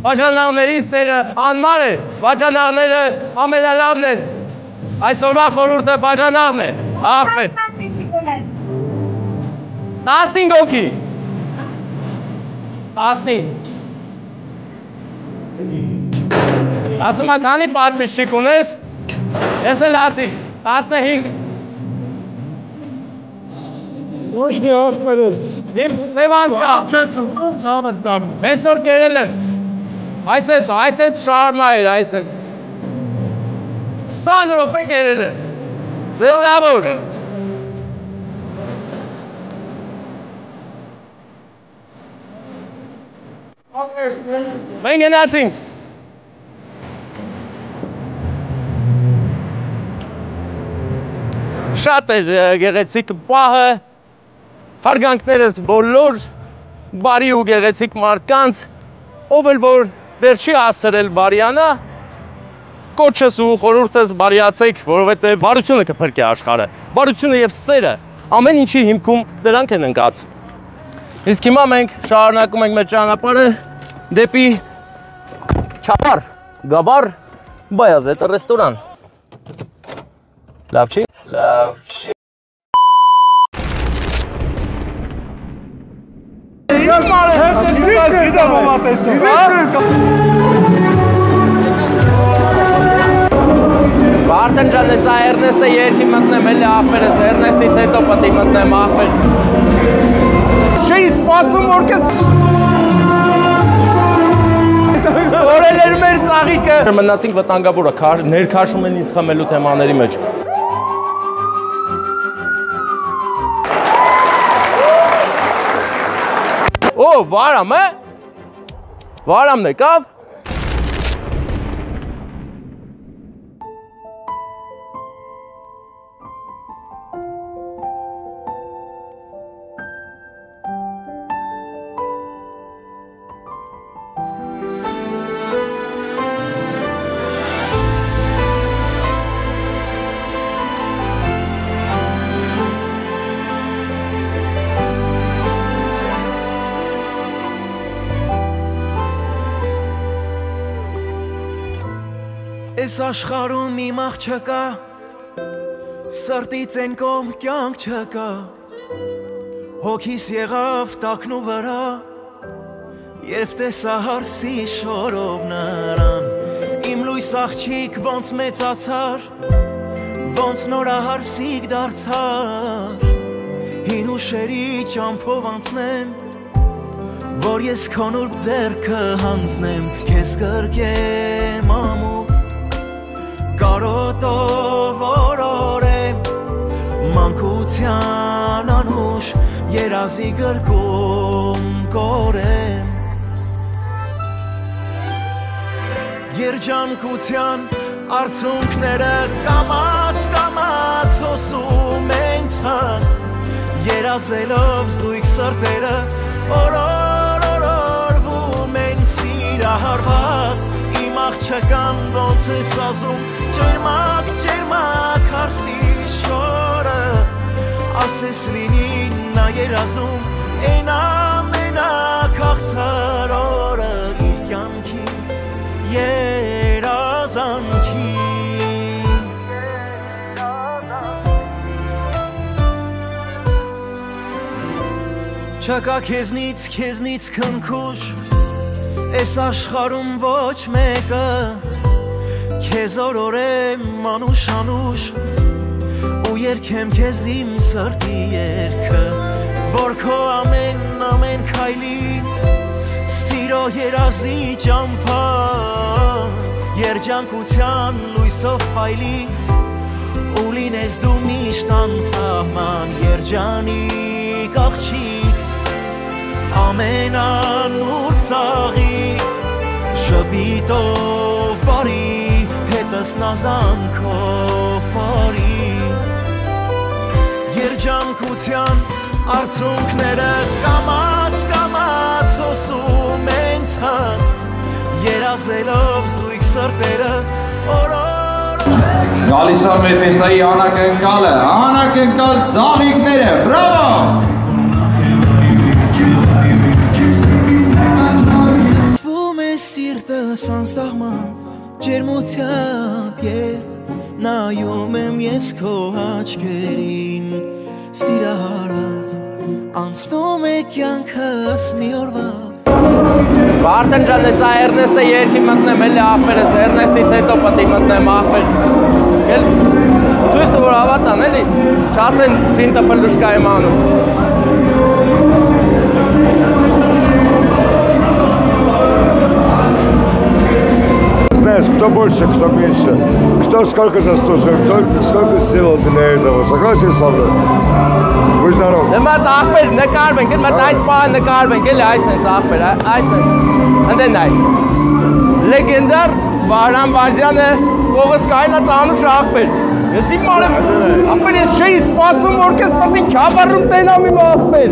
Բաժանաղների սերը անմար է, բաժանաղները ամենալավն են, այսօրվա խորհուրդը բաժանաղն է, աղբեր։ 15 հոգի։ 15։ Ասում եմ քանի պատմիչիկ ունես, ես էլ ասի, 15։ Ոչ մի աղբերս, իմ սևանցա, մեզ որ կերել եմ, այսպես շարմա էր, այսպես։ 20 ռոպե կերել եմ, ձևնավոր։ Մենք գնացինք։ Շատ էր գեղեցիկ պահը, հարգանքներս բոլոր բարի ու գեղեցիկ մարդկանց, ով էլ որ դեռ չի հասցրել բարյանա, կոչս ու խորհուրդս բարիացեք, որովհետև բարությունը կփրկի աշխարհը, բարությունը եւ սերը, ամեն ինչի հիմքում դրանք են ընկած։ Իսկ հիմա մենք շարունակում ենք մեր ճանապարհը դեպի Չապար, Գաբար, Բայազետ ռեստորան։ Լավ չի։ Վարդան ջան, սա Էրնեստը երկի մտնեմ, էլի աղբերս, Էրնեստից հետո պետք է մտնեմ աղբեր։ Չէի սպասում, որ կես Որել էր մեր ծաղիկը։ Մնացինք վտանգավորը, ներքաշում են ինձ խմելու թեմաների մեջ։ Օ, վարամ է։ Վարամն եկավ։ Այս աշխարհում իմ աղջկա Սրտից են կողմ կյանք չկա Հոգիս եղավ տակնու վրա Երբ տեսա հարսի շորով նրան Իմ լույս աղջիկ ոնց մեծացար Ոնց նորահարսիկ դարձար Հին ուշերի ճամփով անցնեմ Որ ես քո նուրբ ձեռքը հանձնեմ Քեզ կրկեմ ամուր Կարոտով օրորեմ Մանկության անուշ երազի գրկում կորեմ Երջանկության արցունքները կամաց հոսում են ցած Երազելով զույգ սրտերը օրորվում են սիրահարված Իմ աղջական ոնց ես ասում ջերմակ հարսի շորը Ասես լինի նա երազում են ամենակաղցար օրը իր կյանքի երազանքի Չակա քեզնից քնքուշ Էս աշխարում ոչ մեկը Քեզ օրորեմ անուշ Ու երկեմ քեզ իմ սրտի երգը Որ քո ամեն քայլի Սիրո երազի ճամփա Երջանկության լույսով փայլի Ու լինես դու միշտ անսահման Երջանիկ աղջիկ Ամենանուրբ ծաղի Շպիտով բարի Հետս նազանքով բարի Երջանկության արցունքները կամաց հոսում են ցած Երազելով զույգ սրտերը Գալիս է մեր ֆեստայի անակնկալ ծաղիկները, բրավո! Ցվում է սիրտս անսահման ջերմությամբ երբ նայում եմ ես քո աչքերին սիրահարված անցնում է կյանքս մի օրվա Վարդեն ջան, ես Էրնեստը երկի մտնեմ, էլի աղբերս, Էրնեստից հետո պտի մտնեմ աղբեր Էլ ցույց տու որ հավատան, էլի, չասեն ֆինտը պլուշկա եմ անում Знаешь, кто больше, кто меньше, кто сколько заслужил, кто сколько сделал для этого. Согласен со мной? Будь здоров. Նմատ աղբեր նկարում ենք, նմատ այս պահը նկարում ենք, էլի այս հենց աղբեր, այս հենց, ընդեն այ, լեգենդար Վահրամ Վազյանը կողս կայնած անուշ աղբեր, ես իմ մարեմ, աղբեր ես չէի սպասում, որ կես պտի քյաբարում տենամ իմ աղբեր,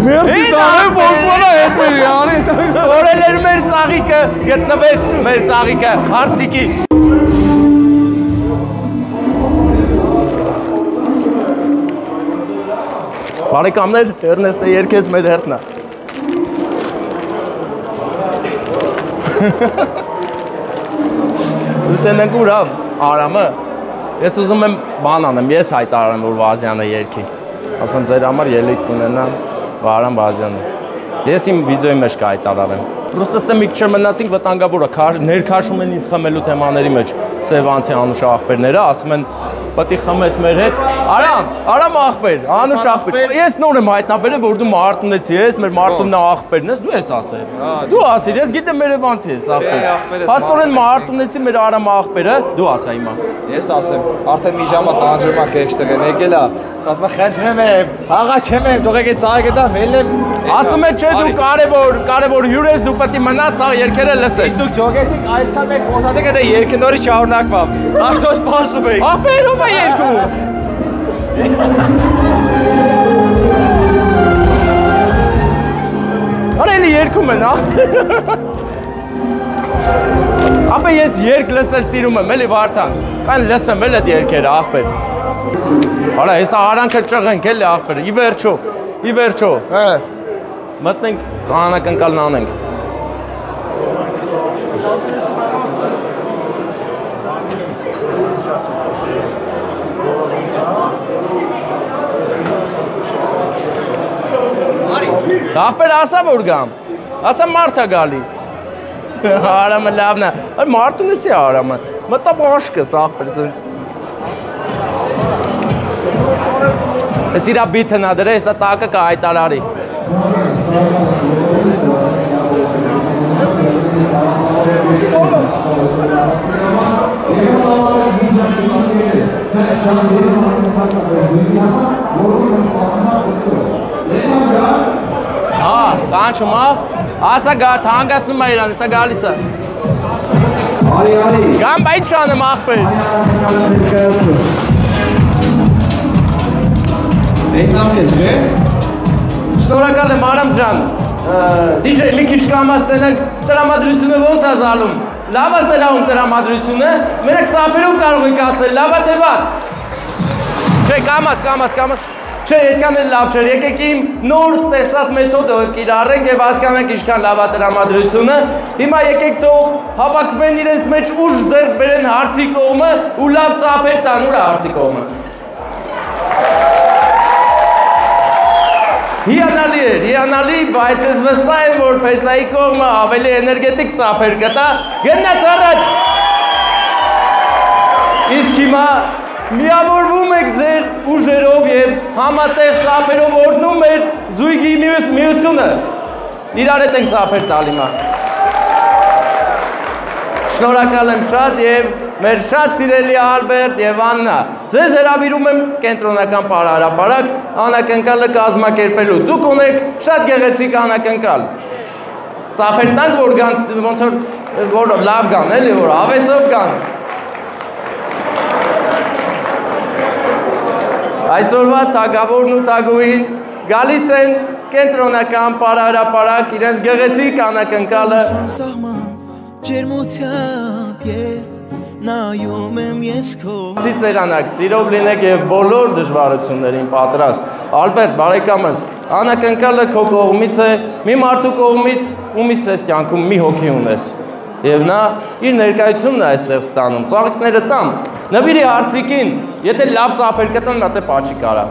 Մերսի տաղը բորբորա հետ մեր յանի Որել էր մեր ծաղիկը, գտնվեց մեր ծաղիկը, հարցիկի Բարեկամներ, Էրնեստը երկեց մեր հերտնա Ուտեն ենք ուր Արամը Ես ուզում եմ բան անեմ, ես հայտարարեմ, որ Վազյանը երկի Ասեմ ձեր համար ելիք կունենամ Վահրամ Վազյանը Ես իմ վիդեոյի մեջ կհայտարարեմ Պրոստը ստե մի քիչ մնացինք վտանգավոր է, ներքաշում են ինձ խմելու թեմաների մեջ Սևանցի անուշ աղբերները, ասում են Պտի խմես մեր հետ Արամ աղբեր, անուշ աղբեր Ես նոր եմ հայտնաբերել, որ դու մարտունեցի ես, մեր մարտունն աղբերն ես, դու ես ասել Դու ասիր, ես գիտեմ մեր Եվանցի ես աղբեր Պաստորեն մարտունեցի մեր Արամ աղբերը, դու ասա հիմա Ես ասեմ, արդեն մի ժամը տանջրմակ էշտեղ են եկել է Ասում եմ, խնդրեմ եմ, աղա չեմ եմ, թողեք է ծաղիկը դա վելն եմ Ասում է չէ դու կարևոր հյուր ես, դու պետք է մնաս աղ երկերը լսես Իսկ դուք ջոգեցիք, այսքան մեկ խոսատեք է դե երկը նորից չարունակվավ Աշտոց պարսում եք Աղբեր ով է երկու Արելի երկում են Աղբեր ես երկ լսել սիրում եմ, էլի Վարդան Կան լսեմ էլ էդ երկերը աղբեր Արա հեսա արանքը ճղենք էլի աղբեր, ի վերջո Մտնենք, անակնկալն անենք Աղբեր ասա որ գամ, ասա մարդ է գալի Արամը լավն է, մարդունեցի Արամը, մտա բաշկս աղբեր սենց Ես իրա բիթը նա դրե, հեսա տակը կա հայտարարի։ Կանչում, ասա գա, թանգասնում է իրան, հեսա գալիս է։ Գամ բա ինչ անեմ աղբեր։ Տեսնավ ես, չէ։ Շնորհակալ եմ Արամ ջան։ DJ մի քիչ կամացնենք տրամադրությունը ոնց է զալում։ Լավ է սելաում տրամադրությունը, մենակ ծափերով կարող ենք ասել, լավ է թե վատ։ Չէ, կամաց։ Չէ, այդքան էլ լավ չէր, եկեք իմ նոր ստեղծած մեթոդը կիրառենք եւ հասկանանք ինչքան լավ է տրամադրությունը։ Հիմա եկեք թող հավաքվեն իրենց մեջ ուժ ձեռք բերեն հարցի կողմը ու լավ ծափեր տան, ուր է հարցի կողմը։ Հիանալի, բայց ես վստահ եմ, որ փեսայի կողմը ավելի էներգետիկ ծափեր կտա, գնաց առաջ։ Իսկ հիմա միավորվում եք ձեր ուժերով և համատեղ ծափերով օրհնում եք զույգի միությունը։ Իրար հետ ենք ծափեր տալ հիմա։ Շնորհակալ եմ շատ և մեր շատ սիրելի Ալբերտ և Աննա։ Ձեզ հրավիրում եմ կենտրոնական պարահրապարակ անակնկալը կազմակերպելու։ Դուք ունեք շատ գեղեցիկ անակնկալ։ Ծափեր տանք, որ գան, ոնց որ լավ գան, էլի, որ հավեսով գան։ Այսօրվա թագավորն ու թագուհին գալիս են կենտրոնական պարահրապարակ իրենց գեղեցիկ անակնկալը։ Ծիծերանակ, սիրով լինեք և բոլոր դժվարություններին պատրաստ։ Ալբերտ, բարեկամս, անակնկալը քո կողմից է, մի մարդու կողմից, ումից ես կյանքում մի հոգի ունես։ Եվ նա իր ներկայությունն է այստեղ ստանում, ծաղիկները տամ, նվիրի հարցիկին, եթե լավ ծափեր կտան, նա թե պաչի կարա։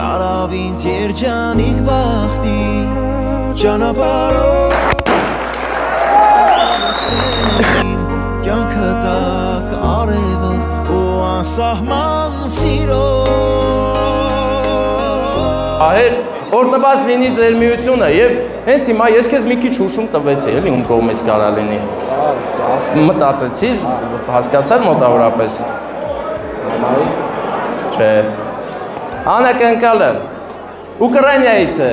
Տարավ ինձ երջանիկ բախտի ճանապարհով կյանքը տակ արևով ու անսահման սիրով Ահեր, օրտնված լինի ձեր միությունը և հենց հիմա ես քեզ մի քիչ հուշում տվեցի, էլի ում կողմից կարա լինի։ Մտածեցի, հասկացար մոտավորապես։ Չէ։ Անակնկալը Ուկրաինայից է։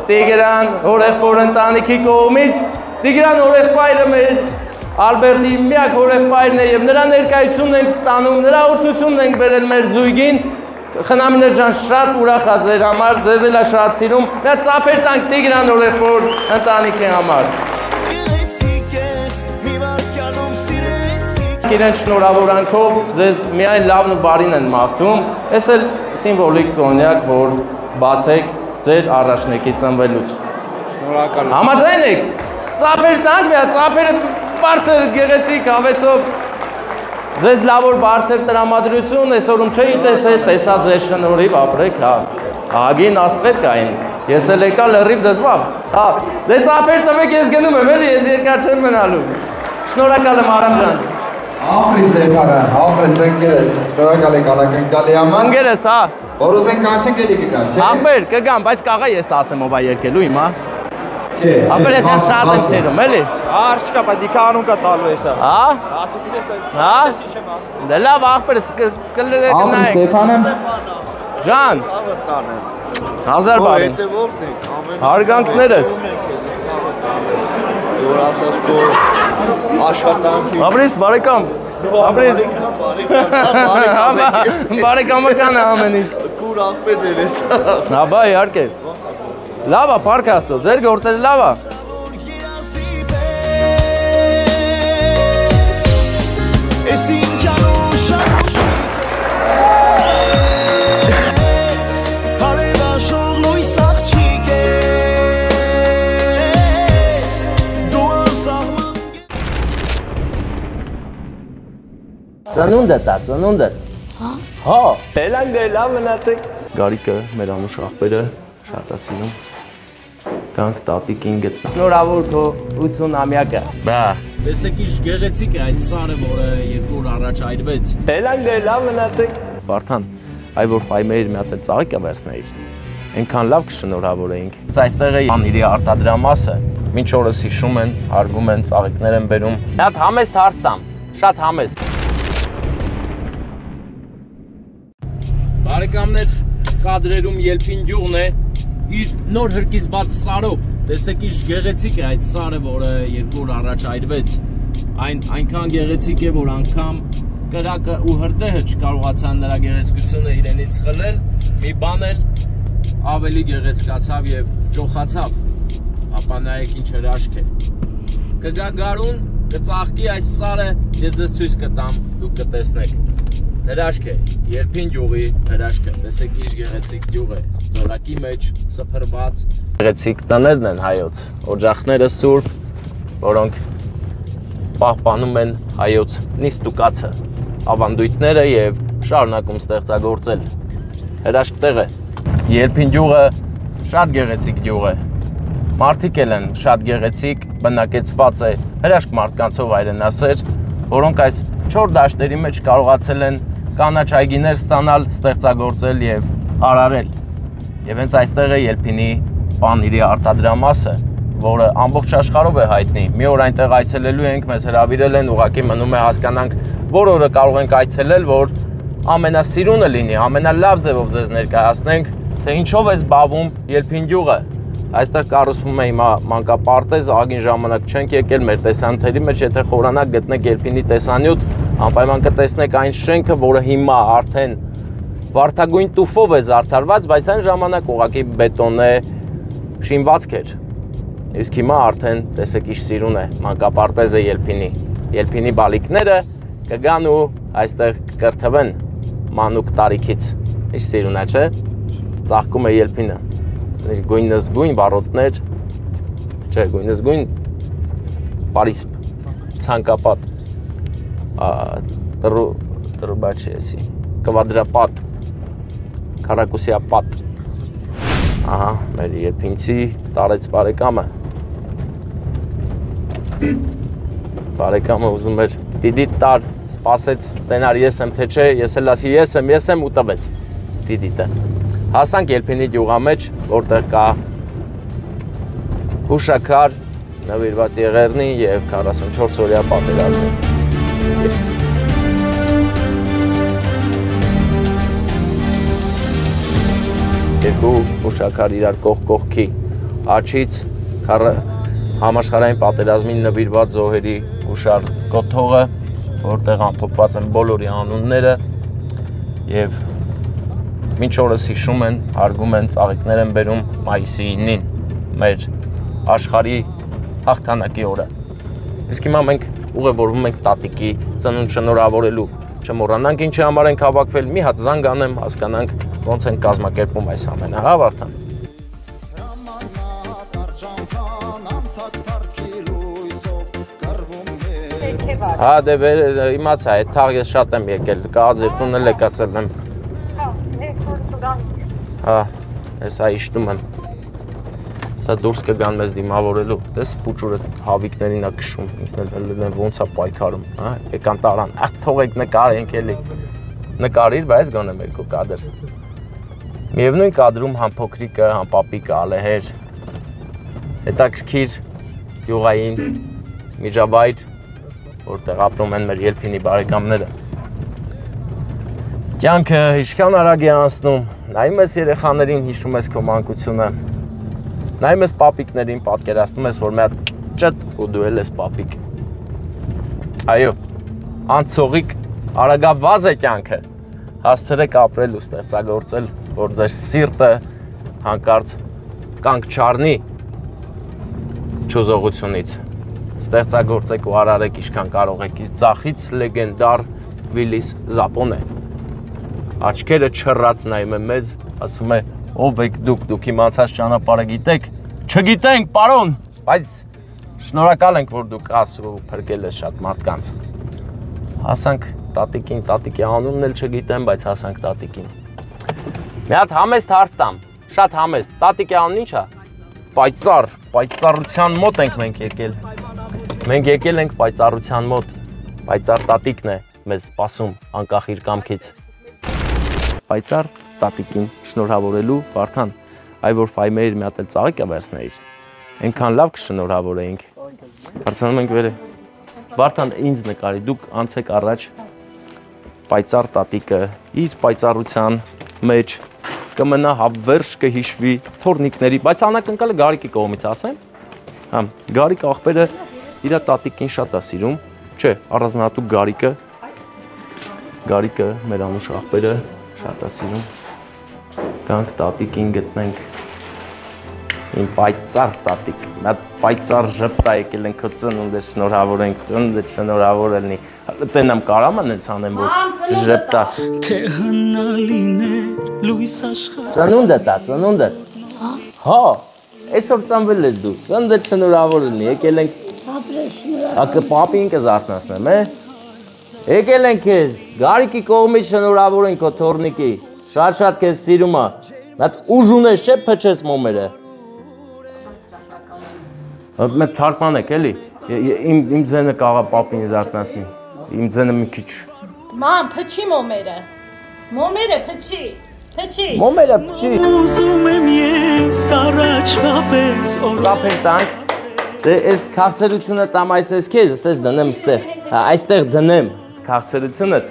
Տիգրան հորեղբոր ընտանիքի կողմից, Տիգրան հորեղբայրը մեր Ալբերտի միակ հորեղբայրն է և նրա ներկայությունն ենք ստանում, նրա օրհնությունն ենք բերել մեր զույգին։ Խնամիներ ջան, շատ ուրախ է ձեր համար, ձեզ էլ է շատ սիրում։ Մի ծափեր տանք Տիգրան հորեղբոր ընտանիքի համար։ Իրենց շնորհավորանքով ձեզ միայն լավն ու բարին են մաղթում։ Ես էլ սիմվոլիկ կոնյակ, որ բացեք ձեր առաջնեկի ծնվելուց։ Շնորհակալ եմ։ Համաձայն եք։ Ծափեր տանք, մի ծափերը բարձր գեղեցիկ հավեսով։ Ձեզ լավ որ բարձր տրամադրություն, այսօրում չէի տեսել, տեսա ձեր շնորհիվ ապրեք, հա։ Ահագին աստղեր կային։ Ես էլ եկա լրիվ դժվար։ Հա, դե ծափեր տվեք, ես գնում եմ, էլի, ես երկար չեմ մնալու։ Շնորհակալ եմ Արամ ջան։ Ապրիս Ստեփանան, ապրիս ընկերս, շնորհակալ եք անակնկալի համար։ Ընկերս, հա։ Որ ուզենք կանչենք էլի կգան, չէ՞։ Ապեր, կգամ, բայց կաղա ես ասեմ ով է եկելու հիմա։ Չէ։ Ապեր ես շատ եմ սիրում, էլի։ Հա, չկա, բայց դիքա անուն կա տալու էսա։ Հա։ Հա։ Դե լավ, ախպեր, կնայեք։ Ապրիս Ստեփանան։ Ջան։ 1000 բարի։ Հարգանքներս։ Որ ասած քո աշխատանքի Ապրիս, բարեկամ։ Ապրիս։ Բարեկամական է ամեն ինչ։ Կուր աղբեր ես։ Հա, բա իհարկե։ Լավ է, փառք Աստծո, ձեր գործերը լավ է։ Ես ինչ անուշ հարևաշող լույս աղջիկ ես դու անսահման Ծնունդը տա, ծնունդը։ Հա։ Դելան լավ մնացեք։ Գարիկը, մեր անուշ աղբերը, շատ է սիրում։ Կանք տատիկին գտ։ Շնորհավոր քո 80-ամյակը։ Բա։ Տեսեք ինչ գեղեցիկ է այդ սարը, որը 2 օր առաջ այրվեց։ Դելան լավ մնացեք։ Վարդան, այ որ ֆայմեր մի հատ ծաղիկ կվերցնեիր, այնքան լավ կշնորհավորեինք։ Այստեղ է անիրի արտադրամասը, մինչ օրս հիշում են, հարգում են, ծաղիկներ են բերում։ Մի հատ համեստ հարց տամ, շատ համեստ։ Բարեկամներ, կադրերում Ելփին գյուղն է, իր նոր հրկից բաց սարով, տեսեք ինչ գեղեցիկ է այդ սարը, որը 2 օր առաջ այրվեց, այնքան գեղեցիկ է, որ անգամ կրակը ու հրդեհը չկարողացան նրա գեղեցկությունը իրենից խլել, մի բան էլ ավելի գեղեցկացավ եւ ճոխացավ, ապա նայեք ինչ հրաշք է։ Կգա գարուն, կծաղկի այս սարը, ես ձեզ ցույց կտամ, դուք կտեսնեք։ Հրաշք է, Ելփին գյուղի հրաշքը, տեսեք ինչ գեղեցիկ գյուղ է, զորակի մեջ սփռված գեղեցիկ տներն են հայոց, օջախները սուրբ, որոնք պահպանում են հայոց նիստուկացը, ավանդույթները եւ շարունակում ստեղծագործել։ Հրաշք տեղ է։ Ելփին գյուղը շատ գեղեցիկ գյուղ է։ Մարդիկ են շատ գեղեցիկ, բնակեցված է հրաշք մարդկանցով հայրենասեր, որոնք այս 4 դաշտերի մեջ կարողացել են կանաչ այգիներ ստանալ, ստեղծագործել եւ արարել։ Եվ հենց այստեղ է Ելփինի պանիրի արտադրամասը, որը ամբողջ աշխարհով է հայտնի։ Մի օր այնտեղ այցելելու ենք, մեզ հրավիրել են, ուղղակի մնում է հասկանանք, որ օրը կարող ենք այցելել, որ ամենասիրունը լինի, ամենալավ ձևով ձեզ ներկայացնենք, թե ինչով է զբաղվում Ելփին գյուղը։ Այստեղ կառուցվում է հիմա մանկապարտեզ, ագին ժամանակ չենք եկել մեր տեսանյութերի մեջ, եթե խորանաք գտնեք Ելփինի տեսանյութ, անպայման կտեսնեք այն շենքը, որը հիմա արդեն վարդագույն տուֆով է զարդարված, բայց այն ժամանակ ուղղակի բետոնե շինվածք էր։ Իսկ հիմա արդեն տեսեք ինչ սիրուն է, մանկապարտեզը Ելփինի բալիկները կգան ու այստեղ կկրթվեն մանուկ տարիքից։ Ինչ սիրուն է, չէ՞։ Ծաղկում է Ելփինը։ Գույնզգույն բարոտներ, չէ, գույնզգույն պարիսպ, ցանկապատ, տրուբաչեսի, կվադրապատ, քառակուսիապատ։ Ահա, մեր Ելփինցի տարեց բարեկամը։ Բարեկամը ուզում էր դիդի տար, սպասեց, տենար ես եմ թե չէ, ես էլ ասի ես եմ ու տվեց դիդիտը։ Հասանք Ելփինի գյուղամեջ, որտեղ կա հուշաքար նվիրված Եղեռնի եւ 44-օրյա պատերազմին։ Երկու հուշաքար իրար կողքի աչից համաշխարհային պատերազմին նվիրված զոհերի հուշար կոթողը, որտեղ ամփոփված են բոլորի անունները եւ մինչ օրս հիշում են, հարգում են, ծաղիկներ են բերում մայիսի 9-ին, մեր աշխարհի հաղթանակի օրը։ Իսկ հիմա մենք ուղևորվում ենք տատիկի ծնունդ շնորհավորելու, չմոռանանք ինչի համար ենք հավաքվել, մի հատ զանգ անեմ, հասկանանք ոնց են կազմակերպում այս ամենը, հա Վարդան։ Հա դե իմացա, այդ թաղ ես շատ եմ եկել, կազերտուն էլ եկածել եմ։ Հա, ես այ իշտում եմ, սա դուրս կգան մեզ դիմավորելու, տես պուճուրը հավիկներին է կշում, ոնց է պայքարում, եկան տարան, թողեք նկարենք էլի, նկարիր, բայց գոնեմ երկու կադր։ Միևնույն կադրում համ փոքրիկը, համ պապիկը, ալեհեր, հետաքրքիր գյուղային միջավայր, որտեղ ապրում են մեր Ելփինի բարեկամները։ Կյանքը ինչքան արագ է անցնում, նայում ես երեխաներին, հիշում ես քո մանկությունը, նայում ես պապիկներին, պատկերացնում ես, որ մի հատ ճտ ու դու էլ ես պապիկ։ Այո, անցողիկ արագավազ է կյանքը, հասցրեք ապրել ու ստեղծագործել, որ ձեր սիրտը հանկարծ կանգ չառնի չուզողությունից, ստեղծագործեք ու արարեք ինչքան կարող եք, իսկ ձախից լեգենդար Վիլիս Զապոն է։ Աչքերը չռած նայում է մեզ, ասում է, ով եք դուք իմ անցած ճանապարհը գիտեք, չգիտենք, պարոն, բայց շնորհակալ ենք, որ դուք ասու փրկել ես շատ մարդկանց։ Հասանք տատիկին, տատիկի անունն էլ չգիտեմ, բայց հասանք տատիկին։ Մի հատ համեստ հարց տամ, շատ համեստ, տատիկի անունն ի՞նչ է։ Պայծառ, պայծառության մոտ ենք մենք եկել։ Մենք եկել ենք պայծառության մոտ, պայծառ տատիկն է մեզ սպասում անկախ իր կամքից։ պայծառ տատիկին շնորհավորելու Վարդան, այ որ ֆայմեիր մի հատ էլ ծաղիկ է վերցնեիր։ Այնքան լավ կշնորհավորեինք։ Բարձրանում ենք վերը։ Վարդան ինձ նկարի, դուք անցեք առաջ։ Պայծառ տատիկը իր պայծառության մեջ կմնա հավերժ կհիշվի թորնիկների, բայց անակնկալը Գարիկի կողմից ասեմ։ Հա, Գարիկ աղբերը իր տատիկին շատ է սիրում, չէ, առանձնահատուկ Գարիկը մեր անուշ աղբերը շատ է սիրում։ Գանք տատիկին գտնենք իմ պայծառ տատիկ, մի հատ պայծառ ժպտա եկել ենք քո ծնունդը շնորհավորենք, ծնունդը շնորհավոր լինի։ Տենամ կարամ անենց անեմ որ ժպտա։ Թե հնալիներ լույս աշխարհ։ Ծնունդը տա, ծնունդը։ Հա, այսօր ծնվել ես դու, ծնունդը շնորհավոր լինի, եկել ենք։ Ակը պապին կզարթնացնեմ, Եկել ենք քեզ, Գարիկի կողմից շնորհավոր ենք քո թորնիկի։ Շատ քեզ սիրում է։ Մատ ուժ ունես, չէ՞ փչես մոմերը։ Մենք թարգմանեք էլի, իմ ձենը կաղա պապին զարթնացնի, իմ ձենը մի քիչ։ Ման, փչի մոմերը, մոմերը փչի, Մոմերը փչի։ Ուզում եմ ես առաջվա պես Ծափեր տանք, դե ես քաղցրությունը տամ այս քեզ, ես դնեմ ստեղ, այստեղ դնեմ քաղցրությունը,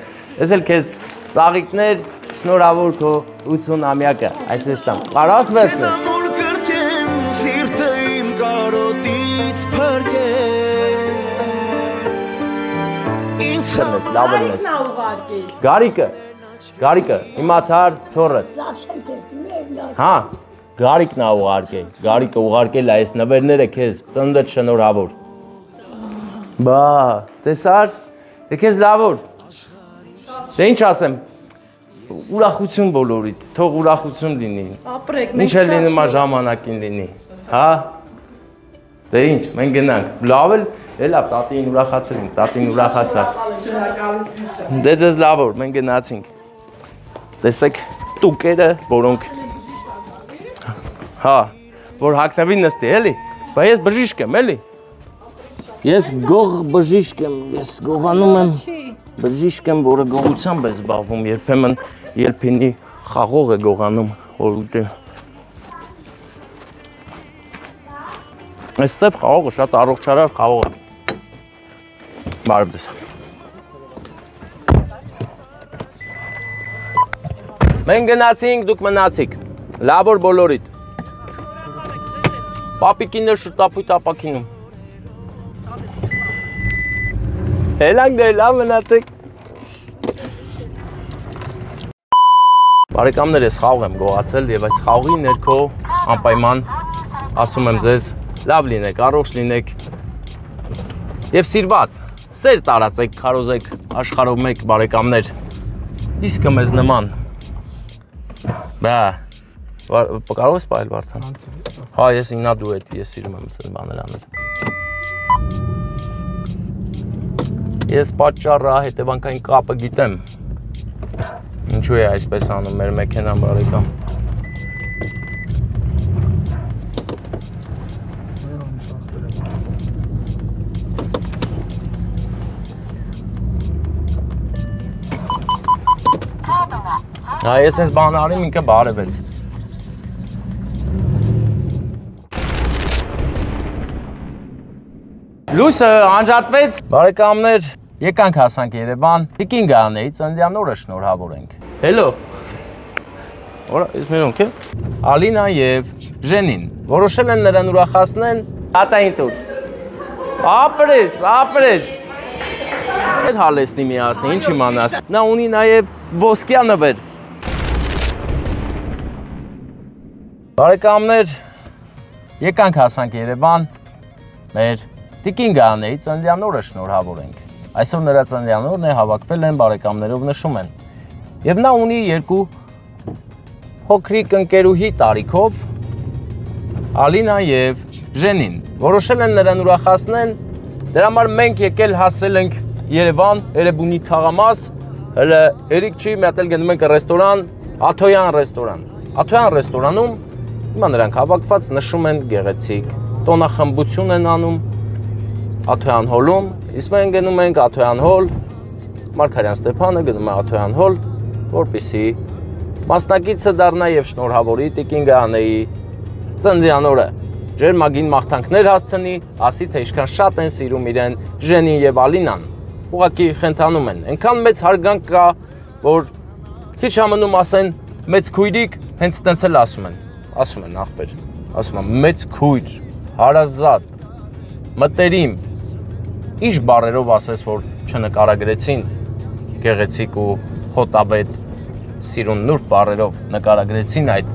ես էլ քեզ ծաղիկներ շնորհավոր քո 80-ամյակը, այս տամ, կարաս վերցնես։ Լավ եմ ես։ Գարիկը, իմացար թորը։ Հա, Գարիկն է ուղարկել, Գարիկը ուղարկել է այս նվերները քեզ, ծննդդ շնորհավոր։ Բա, տեսար, դե քեզ լավոր։ Դե ինչ ասեմ, ուրախություն բոլորիդ, թող ուրախություն լինի։ Ապրեք, ինչ էլ լինում է ժամանակին լինի, հա։ Դե ինչ, մենք գնանք, լավ էլ ապ տատին ուրախացրինք, տատին ուրախացա։ Դե ձեզ լավ որ, մենք գնացինք։ Տեսեք տուկերը, որոնք, հա, որ հակնվի նստի, էլի, բա ես բժիշկ եմ, էլի։ Ես գող բժիշկ եմ, ես գողանում եմ, բժիշկ եմ, որը գողությամբ է զբաղվում, երբեմն ելփինի խաղող է գողանում, որ Այս սև խաղողը շատ առողջարար խաղող է։ Բարև ձեզ։ Մենք գնացինք, դուք մնացիք։ Լավ որ բոլորիդ։ Պապիկին էլ շուտապույտ ապակինում։ Հելանք դե լավ մնացիք։ Բարեկամներ, ես խաղող եմ գողացել և այս խաղողի ներքո անպայման ասում եմ ձեզ լավ լինեք, առողջ լինեք և սիրված, սեր տարածեք, քարոզեք աշխարհով մեկ բարեկամներ, իսկը մեզ նման, բա, կարող ես պայել Վարդան, հա ես իննա դու էդ, ես սիրում եմ սենց բաներ անել, ես պատճառը հետևանքային կապը գիտեմ, ինչու է այսպես անում մեր մեքենան բարեկամ, Հա, ես ես բան արիմ, ինքը բարևեց։ Լույսը անջատվեց, բարեկամներ, եկանք հասանք Երևան, տիկին գանեի, ծննդյան օրը շնորհավորենք։ Հելո, որա, ես մերոնք է, Ալինա և Ժենին, որոշել են նրան ուրախացնեն, հատային տուր, ապրես, հալեսնի միասնի, ինչ իմանաս, նա ունի նաև ոսկյա նվեր, Բարեկամներ, եկանք հասանք Երևան, մեր տիկին գանեի ծննդյան օրը շնորհավորենք։ Այսօր նրա ծննդյան օրն է, հավաքվել են բարեկամներով նշում են։ Եվ նա ունի երկու փոքրիկ ընկերուհի տարիքով, Ալինա և Ժենին, որոշել են նրան ուրախացնեն, դրա համար մենք եկել հասել ենք Երևան, Էրեբունի թաղամաս, հələ երիք չի, մի հատ էլ գնում ենք ռեստորան, Աթոյան ռեստորան։ Աթոյան ռեստորանում հիմա նրանք հավաքված նշում են գեղեցիկ, տոնախմբություն են անում Աթոյան հոլում, իսկ մենք գնում ենք Աթոյան հոլ, Մարգարյան Ստեփանը գնում է Աթոյան հոլ, որպեսզի Մասնակիցը դառնա եւ շնորհավորի տիկին Գայանեի ծննդյան օրը։ Ջերմագին մաղթանքներ հասցնի, ասի թե ինչքան շատ են սիրում իրեն Ժենին եւ Ալինան։ Ուղղակի խենթանում են։ Այնքան մեծ հարգանք կա, որ քիչ ամնում ասեն մեծ քույրիկ, հենց տենց էլ ասում են ախպեր, ասում են մեծ քույր, հարազատ, մտերիմ։ Ինչ բառերով ասես, որ չնկարագրեցին գեղեցիկ ու հոտավետ սիրուն նուրբ բառերով նկարագրեցին այդ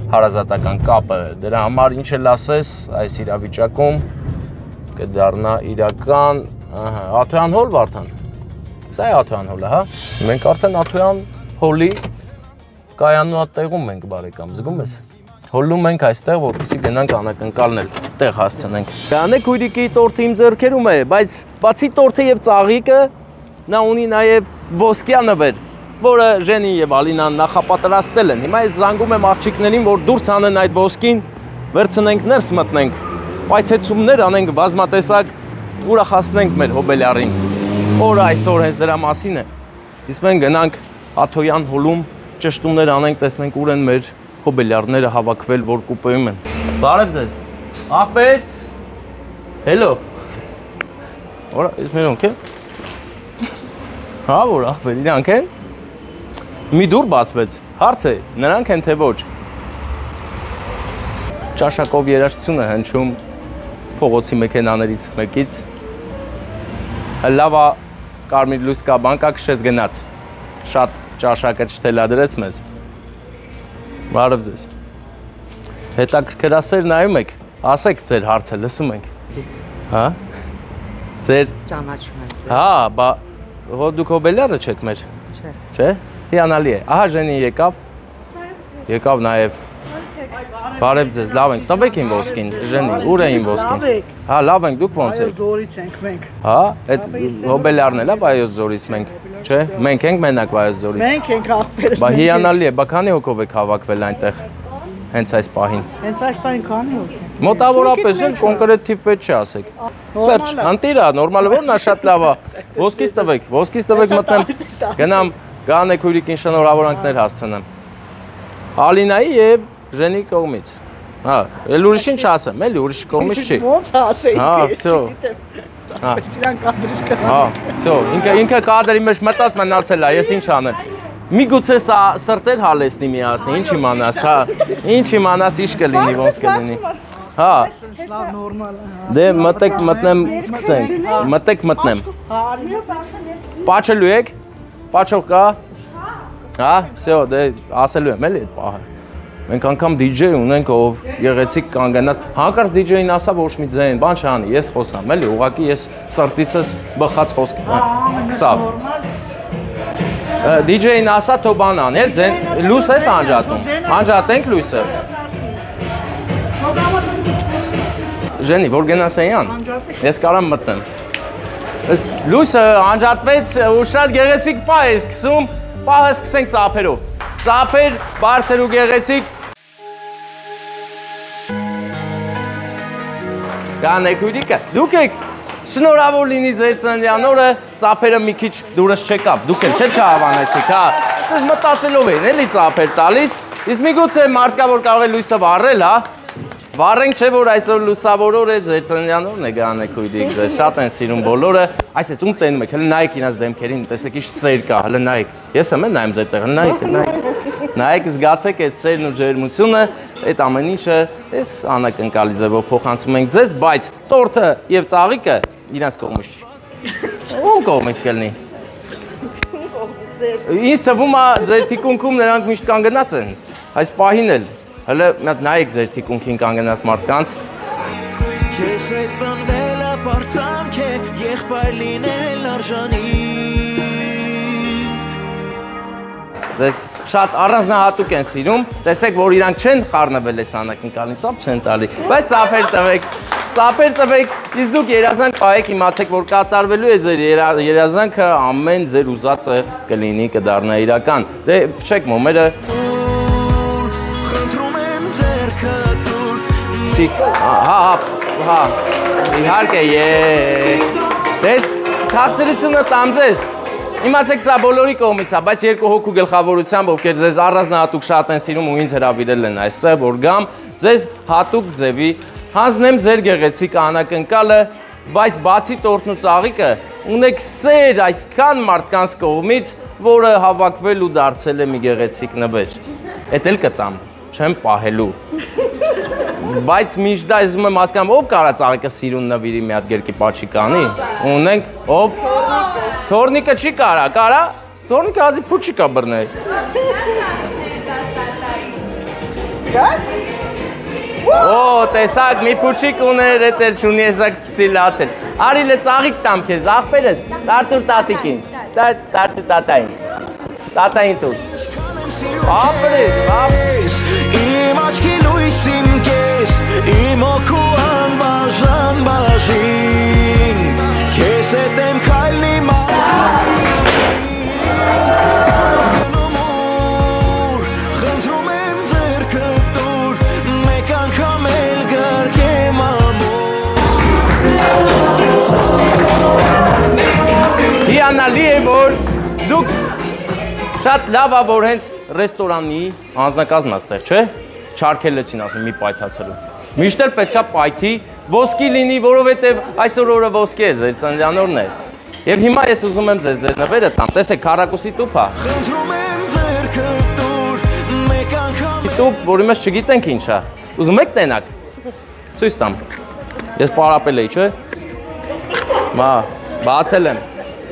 հարազատական կապը, դրա համար ինչ էլ ասես այս իրավիճակում կդառնա իրական Աթոյան հոլ Վարդան, սա է Աթոյան հոլը, հա, մենք արդեն Աթոյան հոլի կայանատեղում ենք բարեկամ, զգում ես, հոլում ենք այստեղ, որպեսզի գնանք անակնկալն էլ տեղ հասցնենք։ Գայանե քույրիկի տորթը իմ ձեռքերում է, բայց բացի տորթը եւ ծաղիկը, նա ունի նաեւ ոսկյա նվեր, որը Ժենին եւ Ալինան նախապատրաստել են։ Հիմա ես զանգում եմ աղջիկներին, որ դուրս հանեն այդ ոսկին, վերցնենք ներս մտնենք, պայթեցումներ անենք բազմատեսակ, ուրախացնենք մեր հոբելյարին։ Օրը այսօր հենց դրա մասին է։ Իսկ մենք գնանք Աթոյան հոլում, ճշտումներ անենք, տեսնենք ուր են մեր հոբելյարները հավաքվել, որ կուպեում են։ Բարև ձեզ։ Ախպեր։ Հելո։ Որա, ես մերոնք է։ Հա, որ ախպեր, իրանք են։ Մի դուր բացվեց, հարց է, նրանք են թե ոչ։ Ճաշակով երաժշտություն է հնչում փողոցի մեքենաներից մեկից։ Լավա կարմիր լույս կա բանկա քշեց գնաց։ Շատ ճաշակը չթելադրեց մեզ։ Բարև ձեզ։ Հետաքրքրասեր նայում եք, ասեք ձեր հարցը, լսում ենք։ Հա։ Ձեր ճանաչում եք։ Հա, բա դուք հոբելյարը չեք մեր։ Չէ։ Հիանալի է։ Ահա Ժենին եկավ։ Եկավ նաև։ Բարև ձեզ, լավ ենք։ Տվեք իմ ոսկին, Ժենին, ուր է իմ ոսկին։ Հա, լավ ենք, դուք ոնց եք։ Զորից ենք մենք։ Հա, այդ հոբելյարն էլ է Վայոց ձորից մենք, չէ։ Մենք ենք մենակ Վայոց ձորից։ Մենք ենք ախպերս։ Բա հիանալի է, բա քանի հոգով եք հավաքվել այնտեղ։ Հենց այս պահին։ Հենց այս պահին քանի հոգ։ Մոտավորապես էլ կոնկրետ տիպ պետք չի ասեք։ Վերջ, անտիրա, նորմալ որն է, շատ լավ է։ Ոսկից տվեք մտնեմ։ Գնամ Գայանե քույրիկին շնորհավորանքներ հասցնեմ։ Ալինայի եւ Ժենի կողմից։ Հա, էլ ուրիշին չասեմ, էլի ուրիշ կողմից չի։ Ոնց ասեիք։ Հա, всё։ Հա։ Հա, всё, ինքը կադրի մեջ մտած մնացել է, ես ինչ անեմ։ Միգուցե սա սրտեր հալեցնի միացնի, ինչ իմանաս, հա։ Ինչ իմանաս, ինչ կլինի, ոնց կլինի։ Հա։ Դե մտեք մտնեմ, սկսենք։ Մտեք մտնեմ։ Պաչելու եք։ Պաչող կա։ Հա, всё, դե ասելու եմ էլի այդ պահը։ Մենք անգամ DJ ունենք, ով գեղեցիկ կանգնած։ Հանկարծ DJ-ին ասա ոչ մի ձեն, բան չանի, ես խոսամ, էլի, ուղղակի ես սրտիցս բխած խոսք սկսավ։ DJ-ին ասա թո բան անի, էլ ձեն լույս ես անջատում։ Անջատենք լույսը։ Ժենի, որ գնաս էյան։ Ես կարամ մտնեմ։ Այս լույսը անջատվեց ու շատ գեղեցիկ պահ է սկսում, պահը սկսենք ծափերով։ Ծափեր, բարձր ու գեղեցիկ։ Գայանե քույրիկը, դուք եք շնորհավոր լինի ձեր ծննդյան օրը, ծափերը մի քիչ դուրս չեկավ, դուք էլ չէ չհավանեցիք, հա։ Ես մտածելով էին, էլի ծափեր տալիս, իսկ միգուցե մարդկա որ կարող է լույսը վառել, հա։ Վառենք չէ որ այսօր լուսավոր օր է, ձեր ծննդյան օրն է Գայանե քույրիկ, ձեզ շատ են սիրում բոլորը, այսպես ում տենում եք, հələ նայեք իրաց դեմքերին, տեսեք ինչ սեր կա, հələ նայեք։ Ես եմ նայում ձեր տեղ, նայեք։ Նայեք, զգացեք այդ սերն ու ջերմությունը, այդ ամեն ինչը էս անակնկալի ձևով փոխանցում ենք ձեզ, բայց տորթը եւ ծաղիկը իրանց կողմից չի։ Ում կողմից կլինի։ Ինձ թվում է ձեր թիկունքում նրանք միշտ կանգնած են, այս պահին էլ։ Հələ մի հատ նայեք ձեր թիկունքին կանգնած մարդկանց։ Քեզ հետ ծնվել է բարձանք է, եղբայր լինել արժանի։ Ձեզ շատ առանձնահատուկ են սիրում, տեսեք, որ իրանք չեն խառնվել այս անակնկալին, ծափ չեն տալի, բայց ծափեր տվեք, իսկ դուք երազանք պահեք, իմացեք, որ կատարվելու է ձեր երազանքը, ամեն ձեր ուզածը կլինի, կդառնա իրական։ Դե փչեք մոմերը։ Հա, իհարկե, դես, թացրությունը տամ ձեզ, Իմացեք սա բոլորի կողմից է, բայց երկու հոգու գլխավորությամբ, ովքեր ձեզ առանձնահատուկ շատ են սիրում ու ինձ հրավիրել են այստեղ, որ գամ, ձեզ հատուկ ձևի հանձնեմ ձեր գեղեցիկ անակնկալը, բայց բացի տորտն ու ծաղիկը, ունեք սեր այսքան մարդկանց կողմից, որը հավաքվել ու դարձել է մի գեղեցիկ նվեր։ Էդ էլ կտամ, չեմ պահելու։ Բայց միշտ դա ուզում եմ հասկանամ, ով կարա ծաղիկը սիրուն նվիրի մի հատ գերկի պաչի կանի։ Ունենք ով։ Թորնիկը չի կարա, կարա։ Թորնիկը հազի փուչի կա բռնել։ Գաս։ Օ, տեսակ, մի փուչիկ ուներ, էդ էլ չունի, հեսակ սկսի լացել։ Արի լե ծաղիկ տամ քեզ, աղբերս, տարտուր տատիկին, տարտուր տատային, տատային տուր։ Ապրես, իմ աչքի լույսին կես, իմ օքու անբաժան բաժին, քեզ հետ եմ քայլի խնդրում եմ ձեռքը տուր, մեկ անգամ էլ գրկեմ Հիանալի է, որ դուք շատ լավ է, որ հենց ռեստորանի անձնակազմն աստեղ, չէ? Չարքելեցին, ասում, մի պայթացելու։ Միշտ էլ պետքա պայթի, ոսկի լինի, որովհետև այսօր օրը ոսկի է, ձեր ծննդյան է։ Եվ հիմա ես ուզում եմ ձեզ ձեր նվերը տամ, տեսեք, քառակուսի տուփ է։ Տուփ, որի մեջ չգիտենք ինչ է։ Ուզում եք տենակ։ Ցույց տամ։ Ես պարապել էի, չէ՞։ Մա, բացել եմ։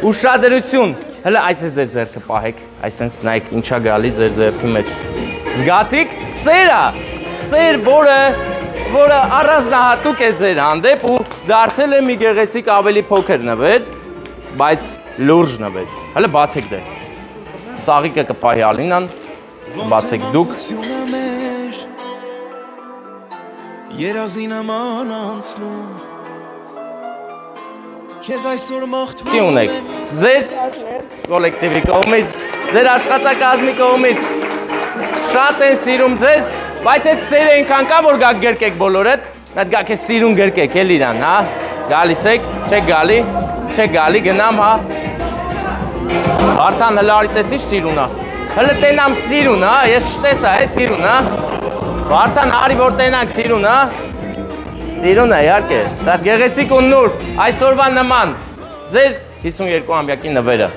Ուշադրություն։ Հələ այս է ձեր ձեռքը պահեք, այսենց նայեք ինչա գալի ձեր ձեռքի մեջ։ Զգացիք, սեր է, սեր, որը առանձնահատուկ է ձեր հանդեպ ու դարձել է մի գեղեցիկ ավելի փոքր նվեր, բայց լուրջ նվեր։ Հələ բացեք դե։ Ծաղիկը կպահի Ալինան, բացեք դուք։ Երազի նման անցնում Քեզ այսօր մաղթում Ինչ ունեք, ձեր կոլեկտիվի կողմից, ձեր աշխատակազմի կողմից շատ են սիրում ձեզ, բայց այդ սերը այնքան կա, որ գաք գրկեք բոլորդ, այդ գաք է սիրուն գրկեք էլ իրան, հա, գալիս եք, չեք գալի, գնամ, հա, Վարդան հլը արի տես ինչ սիրուն է, հլը տենամ սիրուն, հա, ես չտեսա, սիրուն, հա, Վարդան արի որ տենանք սիրուն, հա, Սիրուն է, իհարկե, դա գեղեցիկ ու նուրբ, այսօրվա նման, ձեր 52-ամյակի նվերը,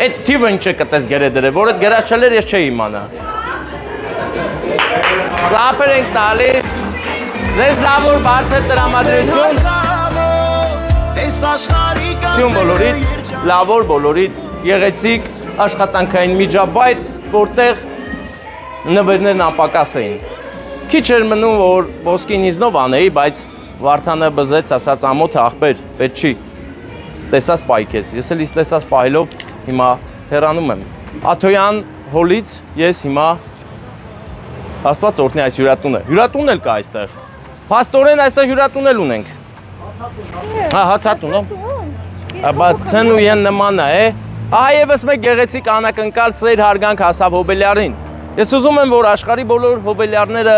այդ թիվը ինչ է կտես գերեդրը, որ այդ գերած չելեր ես չէի իմանա։ Ծապեր ենք տալիս, ձեզ լավոր բարձր տրամադրություն, բոլորիդ, լավոր բոլորիդ, գեղեցիկ, աշխատանքային միջավայր, որտեղ նվերներն անպակաս էին։ Քիչ էր մնում, որ ոսկին իզնով անեի, բայց Վարդանը բզեց, ասաց ամոթը աղբեր, պետք չի, տեսած պայք ես, ես էլ իս տեսած պահելով հիմա հեռանում եմ։ Աթոյան հոլից ես հիմա աստված օրհնի այս հյուրատունը, հյուրատուն էլ կա այստեղ, փաստորեն այստեղ հյուրատուն էլ ունենք։ Հա, հացատուն, բայց ցնույեն նման է, ահա ևս մեկ գեղեցիկ անակնկալ սեր հարգանք հասավ Հոբելյարին։ Ես ուզում եմ, որ աշխարհի բոլոր հոբելյարները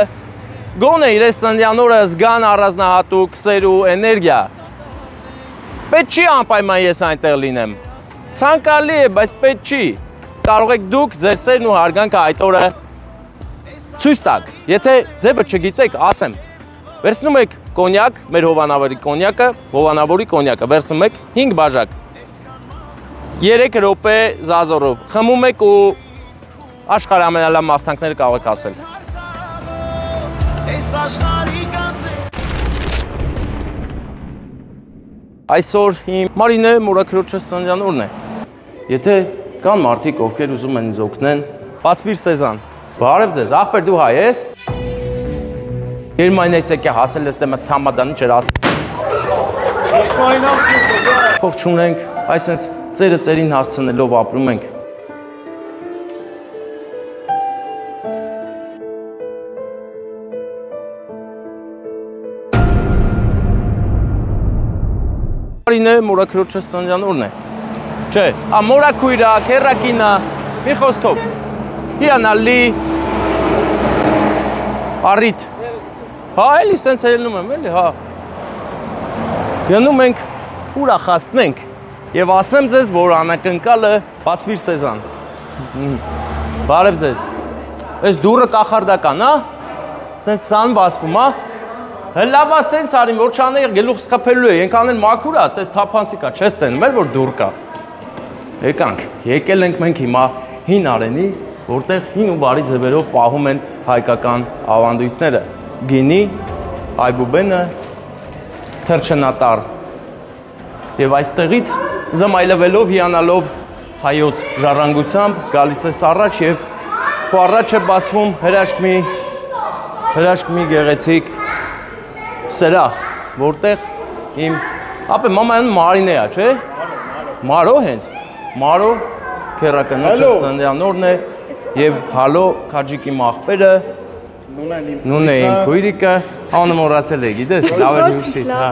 գոնե իրենց ծննդյան օրը զգան առանձնահատուկ սեր ու էներգիա։ Պետք չի անպայման ես այնտեղ լինեմ։ Ցանկալի է, բայց պետք չի։ Կարող եք դուք ձեր սերն ու հարգանքը այդ օրը ցույց տաք։ Եթե ձևը չգիտեք, ասեմ։ Վերցնում եք կոնյակ, մեր հովանավորի կոնյակը, վերցնում եք 5 բաժակ։ 3 րոպե զազորով խմում եք ու աշխարհի ամենալավ մաղթանքները կարող եք ասել։ Այսօր իմ Մարինե մորաքրոջս ծննդյան օրն է։ Եթե կան մարդիկ, ովքեր ուզում են ինձ օգնեն, բացվիր Սեզան։ Բարև ձեզ, աղբեր դու հայ ես։ Գերմանիայից եկա հասել ես դեմը թամադանի չեր Փող չունենք, այսպես ծերը ծերին հասցնելով ապրում ենք։ Մարինե մորաքրոջս ծննդյան օրն է։ Չէ, մորաքույրը, քեռակինը, մի խոսքով։ Հիանալի առիթ։ Հա, էլի սենց ելնում եմ, էլի, հա։ Գնում ենք ուրախացնենք եւ ասեմ ձեզ, որ անակնկալը բացվիր Սեզան։ Բարև ձեզ։ Այս դուրը կախարդական, հա։ Սենց ցան բացվում, հա։ Լավ է սենց արին, որ չանեի գլուխս խփելու է, ենքան են մաքուր է, տես թափանցիկ է, չես տենում էլ որ դուր կա։ Եկանք, եկել ենք մենք հիմա հին Արենի, որտեղ հին ու բարի ձևերով պահում են հայկական ավանդույթները։ Գինի, այբուբենը, թրջնատար։ Եվ այստեղից զմայլվելով, հիանալով հայոց ժառանգությամբ գալիս ես առաջ եւ քո առաջ է բացվում հրաշք մի գեղեցիկ սրահ, որտեղ իմ ապե մաման Մարինե է, չէ՞։ Մարո հենց։ Մարո քերակնոջը ծննդյանորն է եւ հալո քաջիկի մախբերը Նունե իմ քույրիկը, անունը մոռացել է, գիտես, լավ է հյուսից, հա։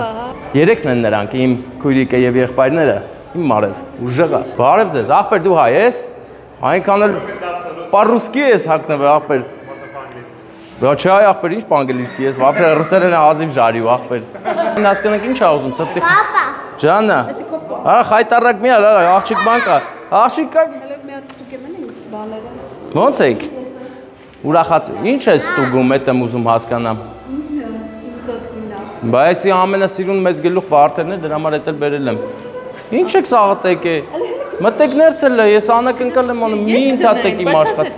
Երեքն են նրանք, իմ քույրիկը եւ եղբայրները, իմ մարև, ուժեղա։ Բարև ձեզ, ախպեր դու հայ ես։ Այնքան էլ պարուսկի ես հագնվել, ախպեր։ Դա չէ, ախպեր, ինչ պանգելիսկի ես, вообще ռուսերեն ազիվ ժարի ու ախպեր։ Հասկանանք ինչ ա ուզում, սրտի։ Պապա։ Ջանա։ Արա խայտարակ մի արա, աղջիկ բան կա։ Աղջիկ կա։ Ոնց եք։ Ուրախաց, ինչ ես ստուգում, էդ եմ ուզում հասկանամ։ Բայց ամենասիրուն մեծ գլուխ վարդերն է, դրա համար էդ էլ բերել եմ։ Ինչ եք սաղատեք է։ Մտեք ներսել է, ես անակնկալ եմ անում, մի ընդհատեք իմ աշխատ։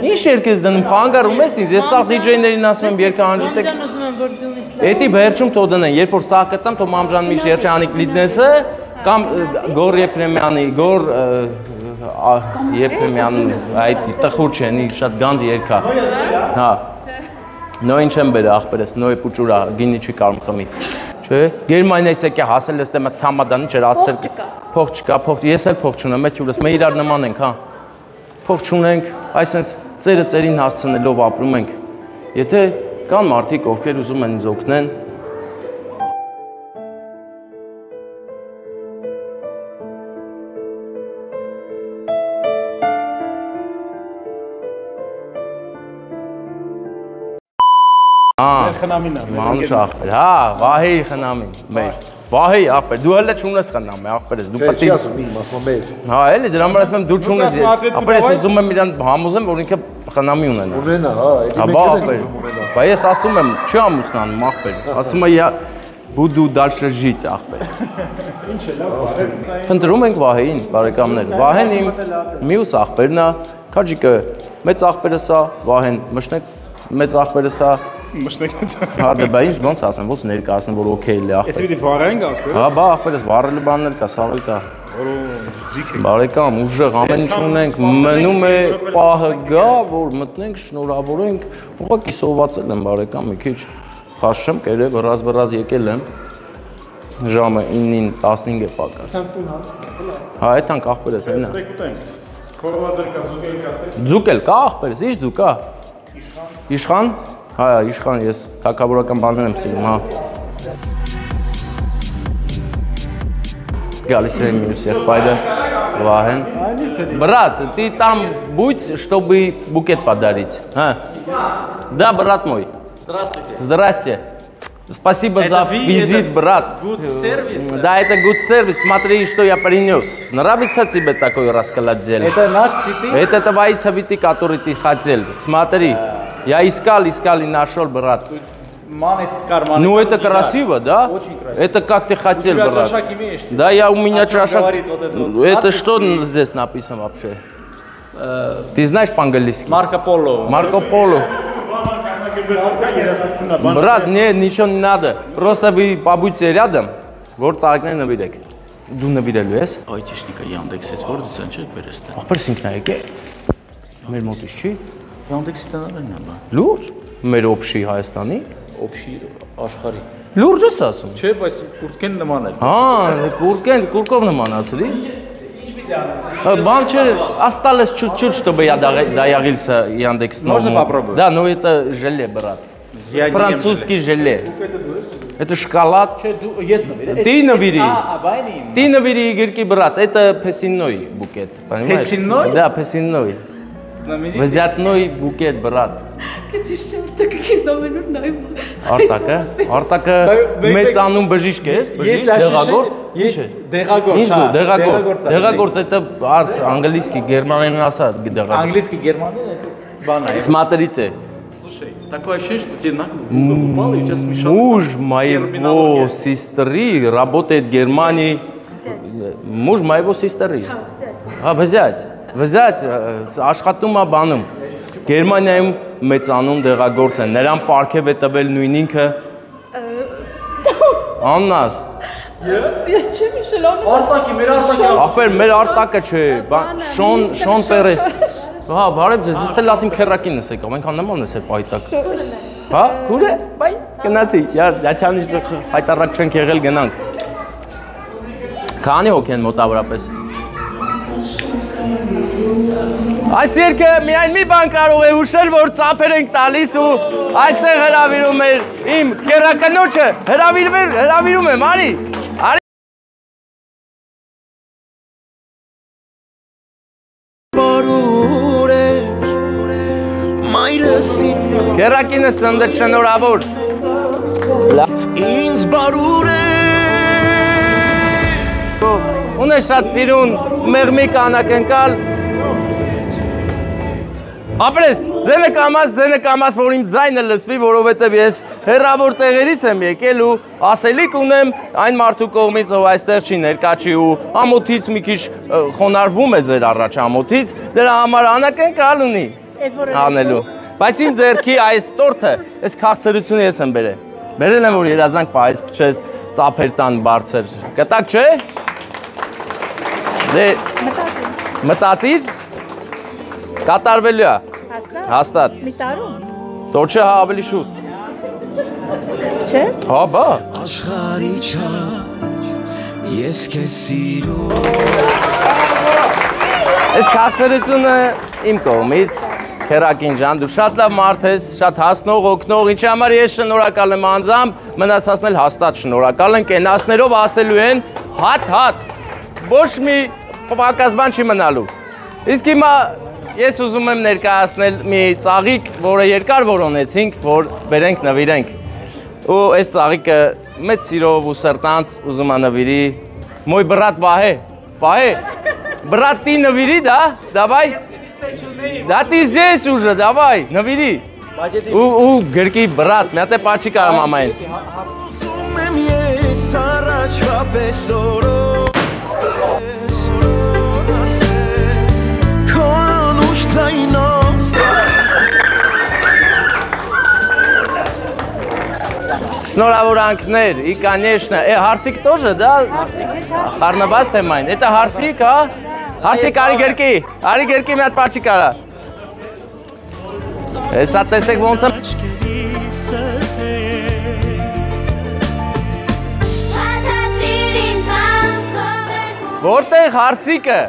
Ինչ երկ ես դնում, խանգարում ես ինձ, ես սաղ DJ-ներին ասում եմ երկը անջտեք։ Էդի վերջում թո դնեն, երբ որ սաղ կտամ, թո մամժան միշտ երջանիկ լիդնեսը, կամ Գոր Եփրեմյանի, Գոր Եփրեմյանն այդ տխուր չեն, շատ գանձ երգա։ Հա։ Նո ինչ եմ բերել ախպերս, նո է պուճուրա, գինի չի կարում խմի։ Չէ։ Գերմանիայից եկա հասել ես դեմը թամադանի չեր ասել։ Փող չկա, փող ես էլ փող չունեմ, այդ հյուրս մենք իրար նման ենք, հա։ Փող չունենք, այսինքն ծերը ծերին հասցնելով ապրում ենք։ Եթե կան մարդիկ, ովքեր ուզում են ինձ օգնեն, Խնամին է։ Մանուշ ախպեր, հա, Վահեի խնամին, մեր։ Վահեի ախպեր, դու հələ չունես խնամ, ախպերս, դու պետք է ասում իմ, ասում մեր։ Հա, էլի դրա համար ասում եմ դու չունես։ Ախպեր ես ուզում եմ իրան համոզեմ, որ ինքը խնամի ունենա։ Ունենա, հա, էլի մենք էլ ուզում ունենա։ Բա ես ասում եմ, չի ամուսնանում ախպեր։ Ասում է Բուդու դալշը ժիծ ախպեր։ Ինչ է լավ, փնտրում ենք Վահեին, բարեկամներ։ Վահեն իմ մյուս ախպերն է, քաջիկը մեծ ախպերս է, Վահեն մշնեք մեծ ախպերս է։ Հա, դե բա ինչ ոնց ասեմ, ոնց ներկայացնեմ, որ օքեյ է ախպեր։ Էս պիտի վառենք ախպեր։ Հա, բա ախպերս վառելու բաններ կա, սաղել կա։ Բարեկամ, ուժեղ ամեն ինչ ունենք, մնում է պահը գա, որ մտնենք, շնորհավորենք, ուղղակի սովածել եմ բարեկամ, մի քիչ փաշ չեմ կերել, վռազ եկել եմ։ Ժամը 9-ին 15 է պակաս։ Հա, այդանք ախպերս այնա։ Ձուկ կա ախպերս, ինչ ձուկ կա։ Իշխան։ Հա, իշխան, ես թագավորական բաներ եմ սիրում, հա։ Գալիս է մյուս եղբայրը, Վահեն։ Брат, ты там будь, чтобы букет подарить. Да, брат мой. Здравствуйте. Здрасте. Спасибо за визит, брат. Good service. Да, это good service. Смотри, что я принес. Нравится тебе такой раскладатель? Это наш цветы? Это твои цветы, которые ты хотел. Смотри. Я искал и нашел, брат. Ну это красиво, да? Очень красиво. Это как ты хотел, брат. Да, я у меня чашак. Это что здесь написано вообще? Ты знаешь по-английски? Марко Поло. Марко Поло. Брат, нет, ничего не надо. Просто вы побудьте рядом. Вот царкне навидек. Դու նվիրելու ես։ Այջիշնիկը Yandex-ից որ դու ցան չեք բերեստա։ Ախպեր ինքն է եկե։ Մեր մոտից չի։ Yandex-ի տանալն է բա։ Լուրջ։ Մեր օբշի Հայաստանի։ Օբշի աշխարհի։ Լուրջ ես ասում։ Չէ, բայց կուրկեն նման է։ Հա, կուրկով նմանացրի։ Бан че осталось чуть-чуть, чтобы я доярился Яндекс. Можно попробовать? Да, но это желе, брат. Французский желе. Это шоколад. Ты навери. Ты навери, Игорьки, брат. Это песенной букет. Песенной? Да, песенной. Взятной букет, брат. Արտակը մեծ անուն բժիշկ է, դեղագործ։ Ինչ է։ Դեղագործ, это անգլийский, германский ասա դեղագործ։ Անգլийский, германский, բան է։ Смотрите. Слушай, такое ощущение, что тебе на губу упало и у тебя смешалось. Муж моего сестры работает в Германии. Муж моего сестры. Взять, աշխատում է բանում։ Գերմանիայում մեծ անուն դեղագործ են, նրան պարգև է տվել նույն ինքը։ Աննաս։ Չեմ իշել անում։ Արտակի, մեր արտակի։ Ախպեր, մեր արտակը չէ, Շոն Պերես։ Հա, բարև ձեզ, ես էլ ասիմ քերակինս եկա, այնքան նման ես է պայտակ։ Հա, քուր է, բայ, գնացի, յաչանիշ հայտարակ չենք եղել գնանք։ Քանի հոգ են մոտավորապես։ Այս երկը միայն մի բան կարող է հուշել, որ ծափեր ենք տալիս ու այստեղ հրավիրում էր իմ կերակնոջը, հրավիրում եմ, արի։ Կերակինս ծնդը չնորավոր։ Ինձ բարուր է Ունե շատ սիրուն մեղմիկ անակնկալ Ապրես, ձենը կամաս, որ իմ ձայնը լսվի, որովհետև ես հեռավոր տեղերից եմ եկել ու ասելիք ունեմ այն մարդու կողմից, ով այստեղ չի ներկա չի ու ամոթից մի քիչ խոնարհվում է ձեր առաջ ամոթից, դրա համար անակնկալ ունի անելու։ Բայց իմ ձեռքի այս տորթը, այս քաղցրությունը ես եմ բերել։ Բերել եմ, որ երազանք պահես փչես ծափեր տան բարձր։ Կտակ չէ։ Դե մտածիր կատարվելու է։ Հաստատ։ Մի տարում։ Թող չէ, հա ավելի շուտ։ Չէ։ Հա, բա։ Աշխարհի չա, ես քեզ սիրում։ Այս քաղցրությունը իմ կողմից, Քերակին ջան, դու շատ լավ մարդ ես, շատ հասնող, օգնող, ինչի համար ես շնորհակալ եմ անձամբ, մնացածն էլ հաստատ շնորհակալ են, կենացներով ասելու են, հատ, ոչ մի պակաս բան չի մնալու։ Իսկ հիմա ես ուզում եմ ներկայացնել մի ծաղիկ, որը երկար որոնեցինք, որ բերենք նվիրենք։ Ու այս ծաղիկը մեծ սիրով ու սրտանց ուզում եմ նվիրի մոյ բրատ Վահե, брат, ты навери, да? Давай. Да ты здесь уже, давай, навери. У Герки брат, меня ты пачика мамай. Шнуровуранкнер, и, конечно, Харсик тоже, да? Харнабас темайн. Это Харсик, а? Харсик, Ари Герки, меня пачика. Сатесек вонсам. Որտեղ Հարսիկը,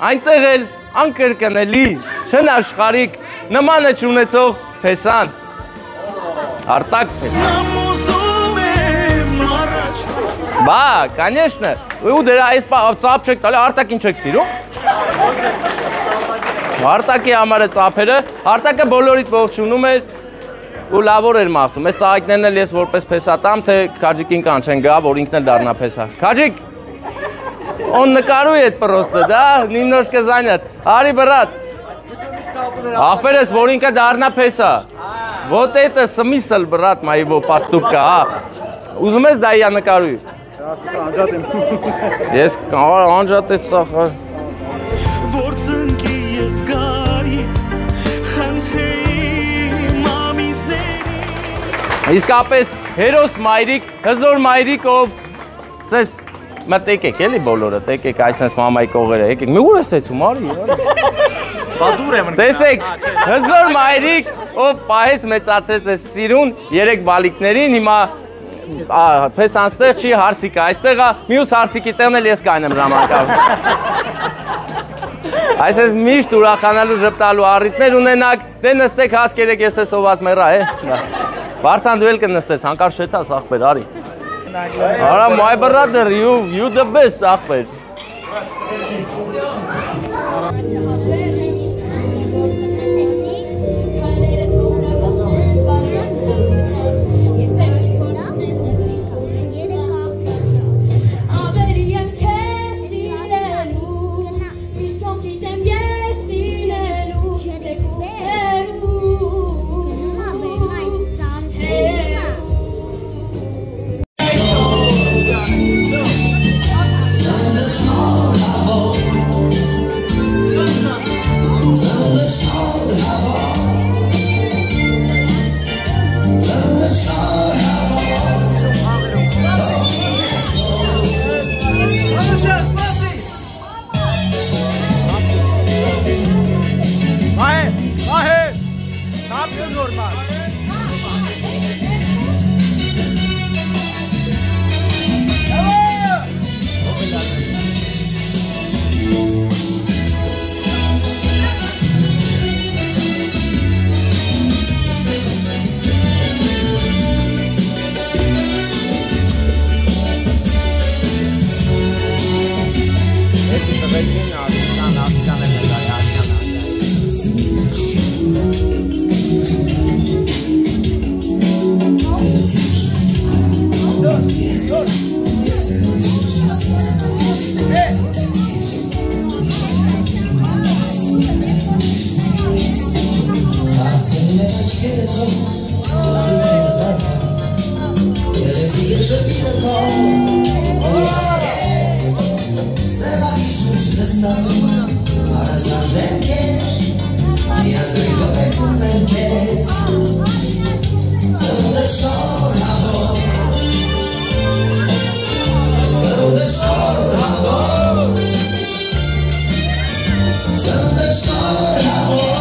այնտեղ էլ անկրկնելի, չնաշխարհիկ, նման է չունեցող Փեսան։ Արտակ Փեսան։ Բա, конечно, ու դրա այս ծափ չեք տալի, Արտակին չեք սիրում։ Արտակի համար է ծափերը, Արտակը բոլորիդ ողջունում էր ու լավոր էր մաղթում։ Այս ծաղիկներն էլ ես որպես Փեսա տամ, թե Քաջիկին կանչեն գա, որ ինքն էլ դառնա Փեսա։ Քաջիկ, он накарует просто, да? Немножко занят. Ари, брат. Ахперес, воринка дарна Песа. Вот это смысл, брат, моего поступка, а? Узумес, да, я накарую. Есть, анжат это сахар. Իսկապես հերոս մայրիկ, հզոր մայրիկով, սես, մատ եկեք էլի բոլորը, եկեք այսպես մամայի կողերը, եկեք, մի ուր ես էթում, արի, Բադուր եմ տեսեք, հզոր մայրիկ, ով պահեց մեծացեց ես սիրուն, 3 բալիկներին, հիմա պես անստեղ չի, Հարսիկը այստեղ է, մյուս Հարսիկի տեղն էլ ես կայնեմ ժամանակավ։ Այսպես միշտ ուրախանալու ժպտալու առիթներ ունենակ, դե նստեք հասկերեք ես ես ովազ մերա, Վարդան դու էլ կնստես, հանկարծ շետաս ախպեր, արի։ Ara, my brother, you the best, ախպեր։ Tell the story.